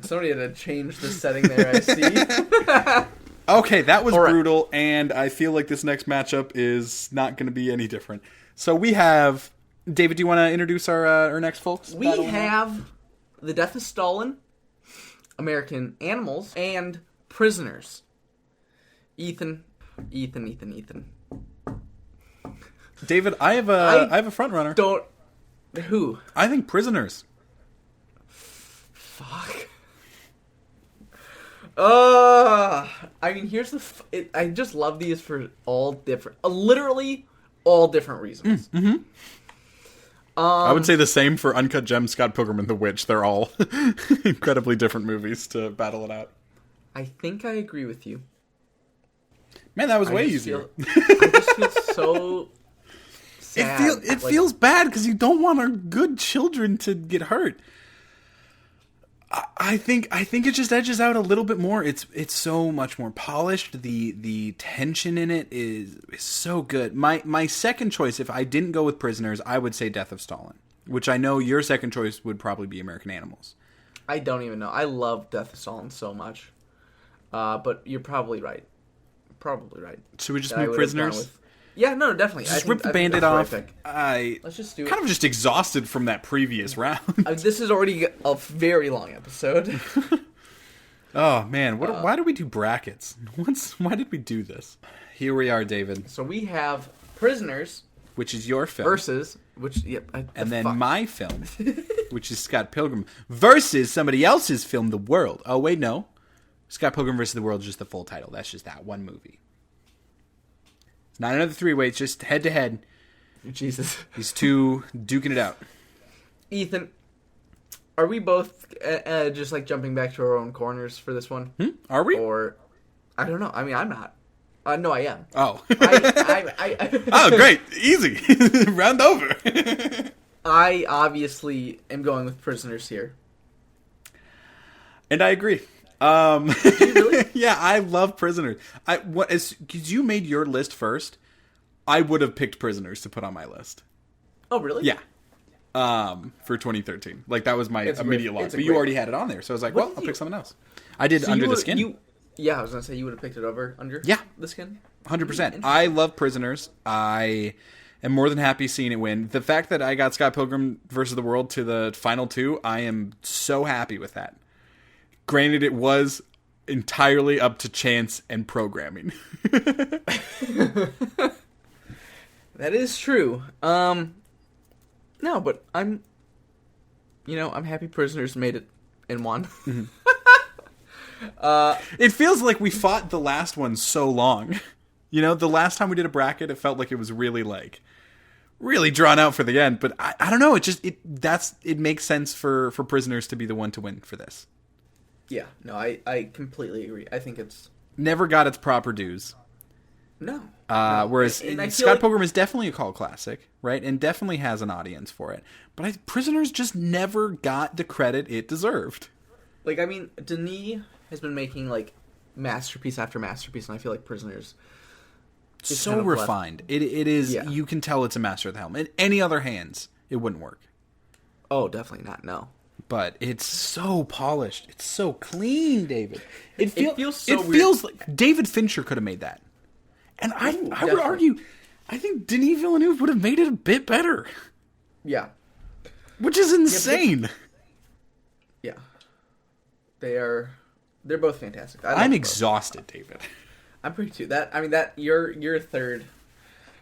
Somebody had to change the setting there, I see. Okay, that was All right. brutal, and I feel like this next matchup is not going to be any different. So we have... David, do you want to introduce our next folks? We have The Death of Stalin, American Animals, and Prisoners. Ethan. David, I have a front runner. Don't... Who? I think Prisoners. Fuck. I mean, here's the... I just love these for all different... literally all different reasons. I would say the same for Uncut Gems, Scott Pilgrim, and The Witch. They're all incredibly different movies to battle it out. I think I agree with you. Man, that was I way just easier. I just feel so sad. It feels bad because you don't want our good children to get hurt. I think it just edges out a little bit more. It's so much more polished. The tension in it is so good. My second choice, if I didn't go with Prisoners, I would say Death of Stalin, which I know your second choice would probably be American Animals. I don't even know. I love Death of Stalin so much. But you're probably right. Should we just That I move would have gone Prisoners? with- Yeah, no, definitely. Just I rip the think Band-Aid that's the off. right pick. Let's just do it. Kind of just exhausted from that previous round. This is already a very long episode. Oh man, why did we do brackets? Why did we do this? Here we are, David, So we have Prisoners which is your film, versus, and then my film, which is Scott Pilgrim, versus somebody else's film, The World. Oh wait, no, Scott Pilgrim versus The World is just the full title. That's just that one movie. It's not another three-way. It's just head to head. Jesus. These two duking it out. Ethan, are we both just like jumping back to our own corners for this one? Are we? Or, I don't know. I mean, I'm not. No, I am. Oh. I Oh, great. Easy. Round over. I obviously am going with Prisoners here. And I agree. Do you really? Yeah, I love Prisoners. Because you made your list first, I would have picked Prisoners to put on my list. Oh, really? Yeah. For 2013. Like, that was my immediate lock. it's a But you great- already had it on there, so I was like, What well, did I'll you- pick something else. I did So Under you the would- Skin. Yeah, I was going to say you would have picked it over Under Yeah. the Skin. 100%. I love Prisoners. I am more than happy seeing it win. The fact that I got Scott Pilgrim versus the World to the final two, I am so happy with that. Granted, it was entirely up to chance and programming. That is true. No, but I'm happy Prisoners made it and won. It feels like we fought the last one so long. You know, the last time we did a bracket, it felt like it was really drawn out for the end. But I don't know. It makes sense for Prisoners to be the one to win for this. Yeah, no, I completely agree. I think it's Never got its proper dues. no. Whereas And I feel Scott like- Pilgrim is definitely a cult classic, right? And definitely has an audience for it. But Prisoners just never got the credit it deserved. Like, I mean, Denis has been making like masterpiece after masterpiece, and I feel like Prisoners is So kind of left- refined. It is. Yeah. You can tell it's a master of the helm. In any other hands, it wouldn't work. Oh, definitely not. No. But it's so polished. It's so clean, David. It feels so weird. feels like David Fincher could have made that. And I would definitely. argue, I think Denis Villeneuve would have made it a bit better. Yeah. Which is insane. Yeah. They're both fantastic. I love I'm both. exhausted, David. I'm pretty too. That you're third.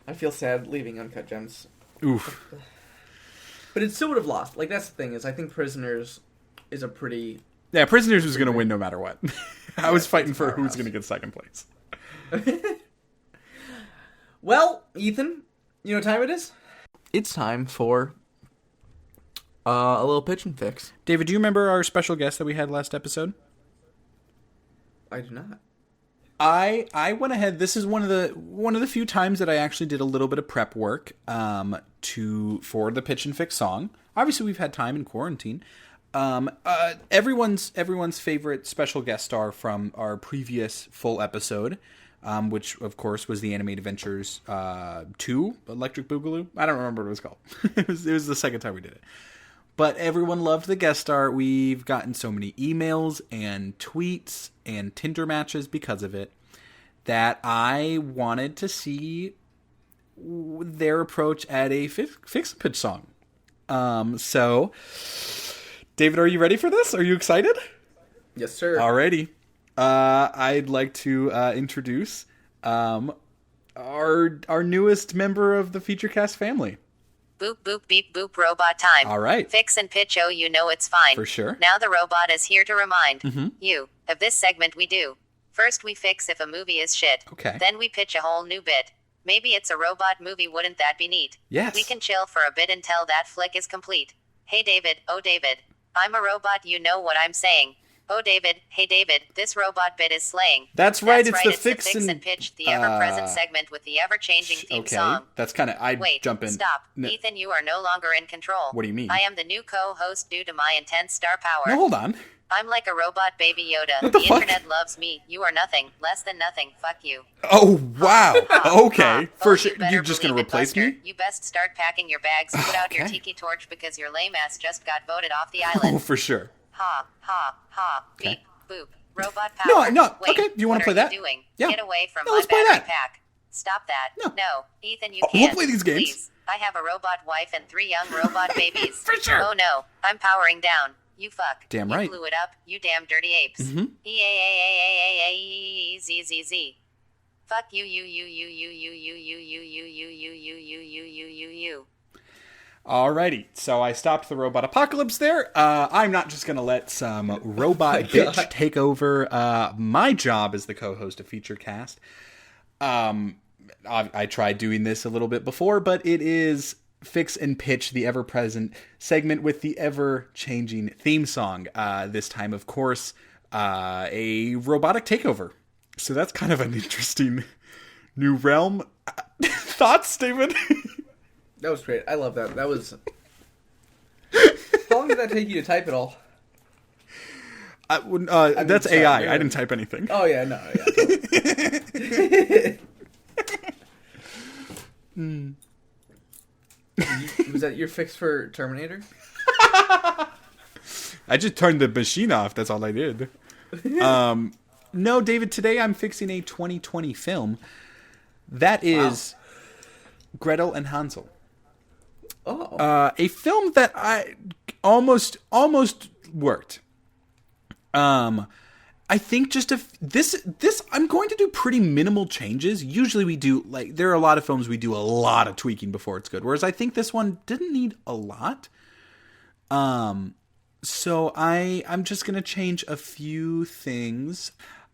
I feel sad leaving Uncut Gems, Oof. but it still would have lost. Like, that's the thing, is I think Prisoners is a pretty. Yeah, Prisoners was going to win no matter what. I was fighting it's for a who's powerhouse. going to get second place. Well, Ethan, you know what time it is? It's time for a little pitch and fix. David, do you remember our special guest that we had last episode? I do not. I went ahead. This is one of the few times that I actually did a little bit of prep work for the pitch and fix song. Obviously, we've had time in quarantine. Everyone's favorite special guest star from our previous full episode which, of course, was the Animated Adventures 2, Electric Boogaloo. I don't remember what it was called. It was the second time we did it. But everyone loved the guest star. We've gotten so many emails and tweets and Tinder matches because of it that I wanted to see their approach at a Fix-A-Pitch song. So, David, are you ready for this? Are you excited? Yes, sir. Alrighty. I'd like to introduce our newest member of the FeatureCast family. Boop boop beep boop robot time. All right. Fix and pitch, oh you know it's fine. For sure. Now the robot is here to remind you of this segment we do. First we fix if a movie is shit. Okay. Then we pitch a whole new bit. Maybe it's a robot movie, wouldn't that be neat? Yes. We can chill for a bit until that flick is complete. Hey David, oh David. I'm a robot, you know what I'm saying. Oh David, hey David, this robot bit is slaying. That's right, it's the the Fix and Pitch, the ever-present segment with the ever-changing theme song. That's kind of, Wait, jump in. stop. No. Ethan, you are no longer in control. What do you mean? I am the new co-host due to my intense star power. No, hold on. I'm like a robot baby Yoda. What the fuck? Internet loves me. You are nothing. Less than nothing. Fuck you. Oh, wow. Okay. For sure. better You're just going to believe it, replace Buster. me? You best start packing your bags. Put out your Okay. tiki torch because your lame ass just got voted off the island. Oh, for sure. Ha, ha, ha. Okay. Beep, boop. Robot power. No, Wait, okay, you wanna what play are that? You doing? Yeah. Get away from No, my let's play battery that. pack. Stop that. No. Ethan, you We'll can't. play these games. Please. I have a robot wife and 3 young robot babies. For sure. Oh no, I'm powering down. You fuck. Damn You right. blew it up, you damn dirty apes. E-A-A-A-A-A-Z-Z-Z. Fuck you, you, you, you, you, you, you, you, you, you, you, you, you, you, you, you, you, you. Alrighty, so I stopped the robot apocalypse there. I'm not just going to let some robot bitch take over my job as the co-host of FeatureCast. I tried doing this a little bit before, but it is Fix and Pitch, the ever-present segment with the ever-changing theme song. This time, of course, a robotic takeover. So that's kind of an interesting new realm. Thoughts, David? That was great. I love that. That was... How long did that take you to type it all? That's sorry, AI. yeah. I didn't type anything. Oh, yeah, no. Yeah, totally. Was that your fix for Terminator? I just turned the machine off. That's all I did. No, David, today I'm fixing a 2020 film. That is Gretel and Hansel. Oh. A film that I almost worked. I think just this I'm going to do pretty minimal changes. Usually we do, like, there are a lot of films we do a lot of tweaking before it's good, whereas I think this one didn't need a lot. So I'm just going to change a few things.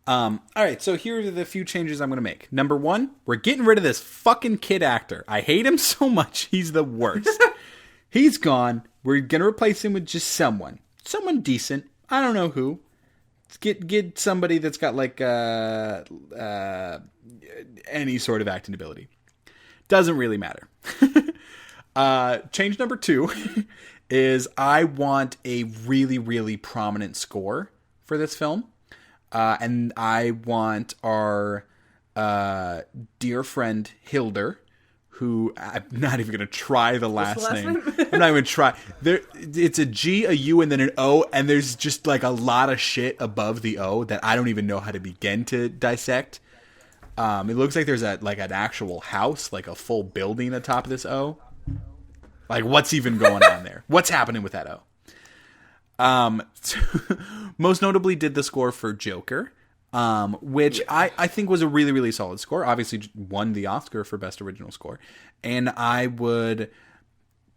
All right, so here are the few changes I'm going to make. Number 1, we're getting rid of this fucking kid actor. I hate him so much. He's the worst. He's gone. We're going to replace him with just someone decent. I don't know who. Let's get somebody that's got like any sort of acting ability. Doesn't really matter. Change number 2 is I want a really, really prominent score for this film. And I want our dear friend Hilder, who I'm not even going to try the last name. I'm not even going to try. It's a G, a U, and then an O, and there's just like a lot of shit above the O that I don't even know how to begin to dissect. It looks like there's an actual house, like a full building atop this O. Like, what's even going on there? What's happening with that O? Most notably did the score for Joker, which I think was a really, really solid score. Obviously won the Oscar for Best Original Score. And I would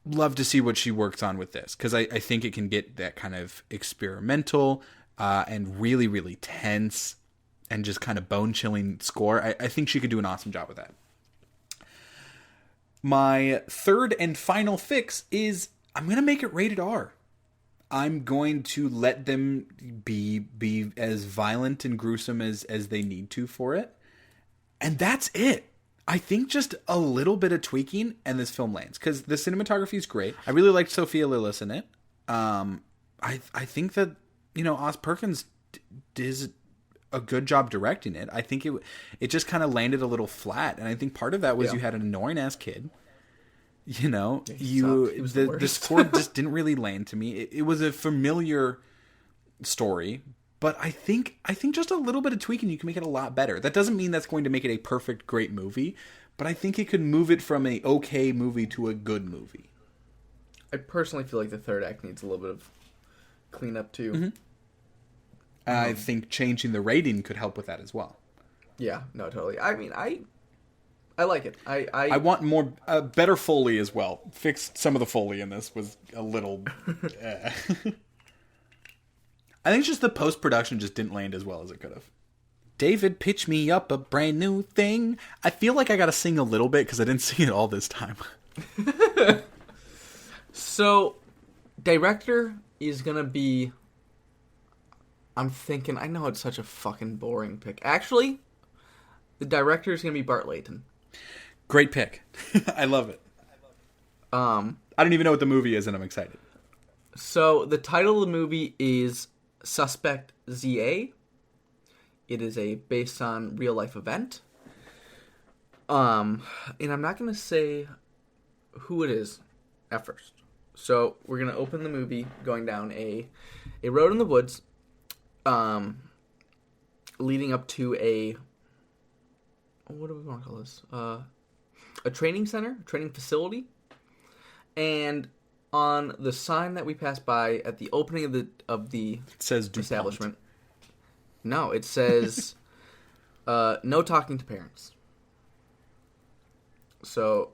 love to see what she works on with this, because I think it can get that kind of experimental and really, really tense and just kind of bone-chilling score. I think she could do an awesome job with that. My third and final fix is I'm going to make it rated R. I'm going to let them be as violent and gruesome as they need to for it. And that's it. I think just a little bit of tweaking and this film lands. Because the cinematography is great. I really liked Sophia Lillis in it. I think that, Oz Perkins is a good job directing it. I think it just kind of landed a little flat, and I think part of that was you had an annoying ass kid. You know, the score just didn't really land to me. It was a familiar story, but I think just a little bit of tweaking, you can make it a lot better. That doesn't mean that's going to make it a perfect, great movie, but I think it could move it from a okay movie to a good movie. I personally feel like the third act needs a little bit of cleanup too. Mm-hmm. I think changing the rating could help with that as well. Yeah, no, totally. I mean, I like it. I want more, better Foley as well. Fixed some of the Foley in this was a little. I think just the post-production just didn't land as well as it could have. David, pitch me up a brand new thing. I feel like I got to sing a little bit because I didn't sing it all this time. So, director is gonna be. I'm thinking. I know it's such a fucking boring pick. Actually, the director is gonna be Bart Layton. Great pick. I love it. I don't even know what the movie is, and I'm excited. So the title of the movie is Suspect ZA. It is based on real life event. And I'm not gonna say who it is at first. So we're gonna open the movie going down a road in the woods, leading up to a, what do we want to call this? A training center, a training facility. And on the sign that we passed by at the opening of the it says establishment, no, it says no talking to parents. So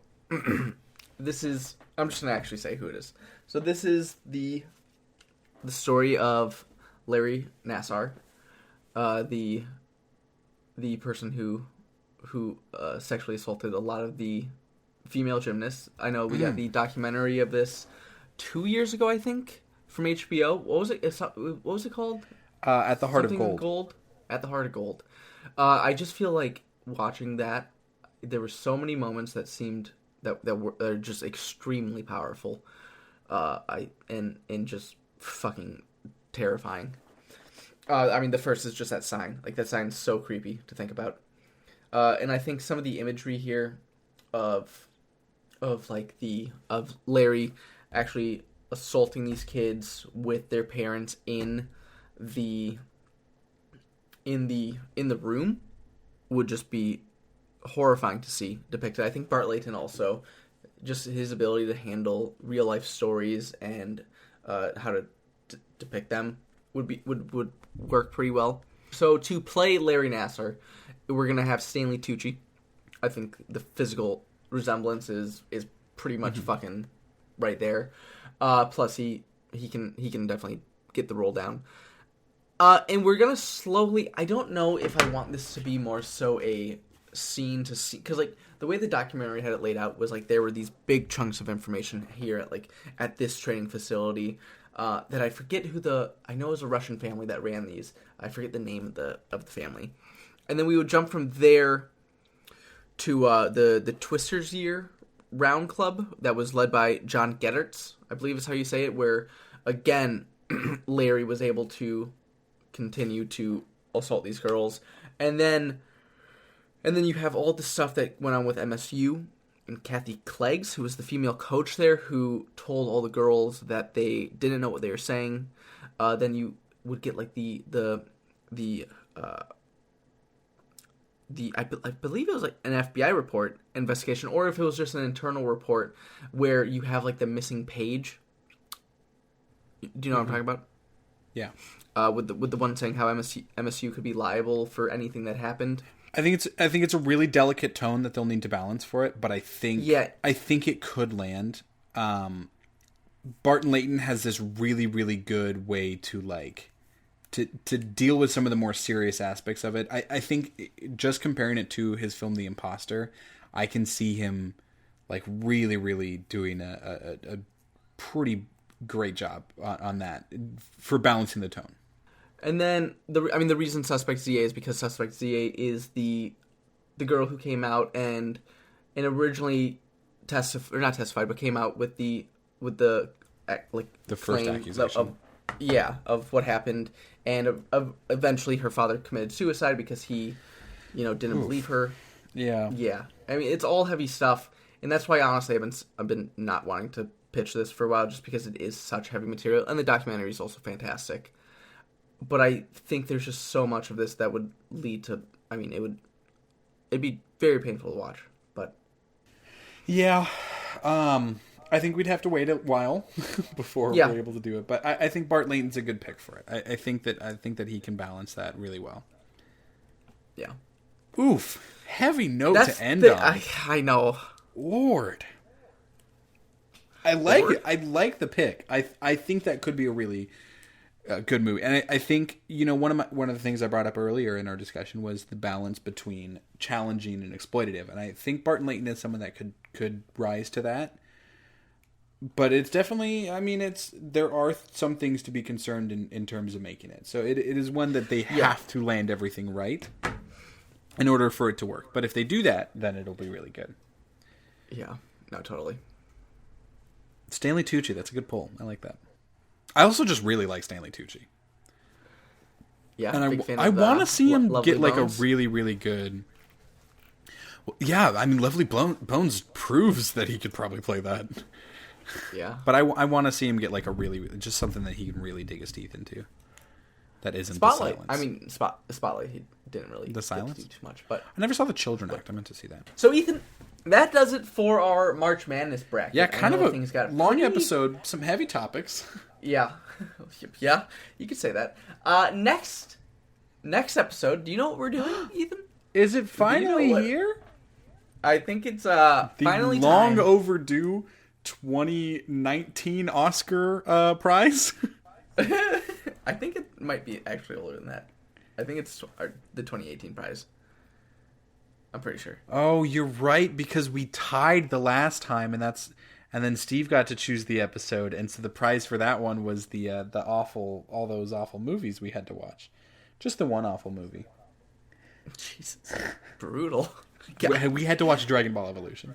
this is, I'm just gonna actually say who it is. So this is the story of Larry Nassar, the person who sexually assaulted a lot of the female gymnasts. I know we got the documentary of this 2 years ago, I think, from HBO. What was it? What was it called? At the Heart Something of Gold. At the Heart of Gold. I just feel like watching that, there were so many moments that seemed that were just extremely powerful, and just fucking terrifying. I mean, the first is just that sign. Like, that sign's so creepy to think about. And I think some of the imagery here of Larry actually assaulting these kids with their parents in the room would just be horrifying to see depicted. I think Bart Layton also, just his ability to handle real life stories and how to depict them would work pretty well. So to play Larry Nassar, we're gonna have Stanley Tucci. I think the physical resemblance is pretty much fucking right there. Plus he can definitely get the role down. And we're gonna slowly. I don't know if I want this to be more so a scene to see, because like the way the documentary had it laid out was like there were these big chunks of information here at this training facility. That I forget I know it was a Russian family that ran these. I forget the name of the family. And then we would jump from there to the Twisters Year Round Club that was led by John Gedderts, I believe is how you say it, where again Larry was able to continue to assault these girls. And then you have all the stuff that went on with MSU. And Kathy Cleggs, who was the female coach there, who told all the girls that they didn't know what they were saying. Then you would get like I believe it was like an FBI investigation, or if it was just an internal report where you have like the missing page. Do you know what I'm talking about? Yeah. With the one saying how MSU could be liable for anything that happened. I think it's a really delicate tone that they'll need to balance for it, but I think it could land. Barton Layton has this really, really good way to to deal with some of the more serious aspects of it. I think just comparing it to his film The Imposter, I can see him like really, really doing a pretty great job on that for balancing the tone. And then the reason Suspect ZA is because Suspect ZA is the girl who came out and originally not testified, but came out with the first accusation Yeah, of what happened, and eventually her father committed suicide because he, didn't believe her. Yeah. Yeah, I mean, it's all heavy stuff, and that's why honestly I've been not wanting to pitch this for a while, just because it is such heavy material, and the documentary is also fantastic. But I think there's just so much of this that would lead to. I mean, it'd be very painful to watch. But yeah, I think we'd have to wait a while before we're able to do it. But I think Bart Layton's a good pick for it. I think that he can balance that really well. Yeah. Oof. Heavy note to end on. I know. Lord. I like it. I like the pick. I think that could be a really good movie. And I think, one of the things I brought up earlier in our discussion was the balance between challenging and exploitative. And I think Barton Layton is someone that could rise to that. But it's definitely, there are some things to be concerned in terms of making it. So it is one that they have to land everything right in order for it to work. But if they do that, then it'll be really good. Yeah, no, totally. Stanley Tucci, that's a good pull. I like that. I also just really like Stanley Tucci. Yeah, and I want to see him get like Bones. A really, really good... Well, yeah, Lovely Bones proves that he could probably play that. Yeah. But I want to see him get like a really... Just something that he can really dig his teeth into. That isn't Spotlight. The Silence. Spotlight, he didn't really The Silence? do too much. But I never saw the Children Act. I meant to see that. So, Ethan, that does it for our March Madness bracket. Yeah, kind of a long pretty... episode. Some heavy topics. Yeah. Yeah, you could say that. Next episode, do you know what we're doing, Ethan? Is it finally here? I think it's the finally long time. overdue 2019 Oscar prize. I think it might be actually older than that. I think it's the 2018 prize. I'm pretty sure. Oh, you're right, because we tied the last time, and then Steve got to choose the episode, and so the prize for that one was all those awful movies we had to watch. Just the one awful movie. Jesus, brutal. We had to watch Dragon Ball Evolution.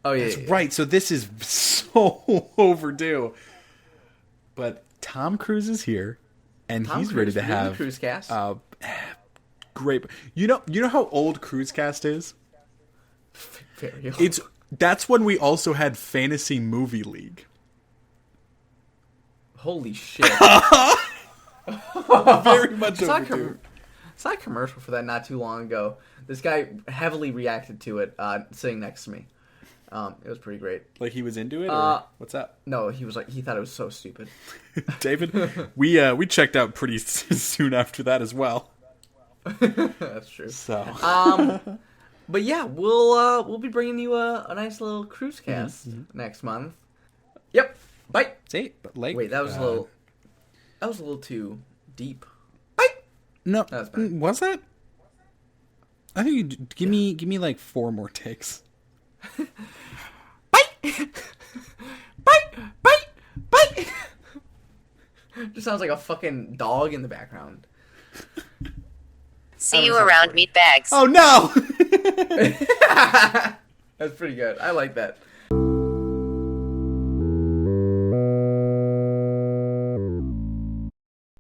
Oh yeah, that's right. So this is so overdue. But Tom Cruise is here, and he's ready to have the Cruise Cast. Great. You know how old Cruise Cast is? Very old. That's when we also had Fantasy Movie League. Holy shit. Very much overdue. I saw a commercial for that not too long ago. This guy heavily reacted to it sitting next to me. It was pretty great. Like he was into it? Or what's up? No, he thought it was so stupid. David, we checked out pretty soon after that as well. That's true. So, but yeah, we'll be bringing you a nice little cruise cast next month. Yep. Bye. See, but like, wait, that was a little too deep. Bye. No, that was bad. Was that? I think you give me like 4 more takes. Bye. Bye. Bye. Bye. Just sounds like a fucking dog in the background. See you around, meat bags. Oh no! That's pretty good. I like that.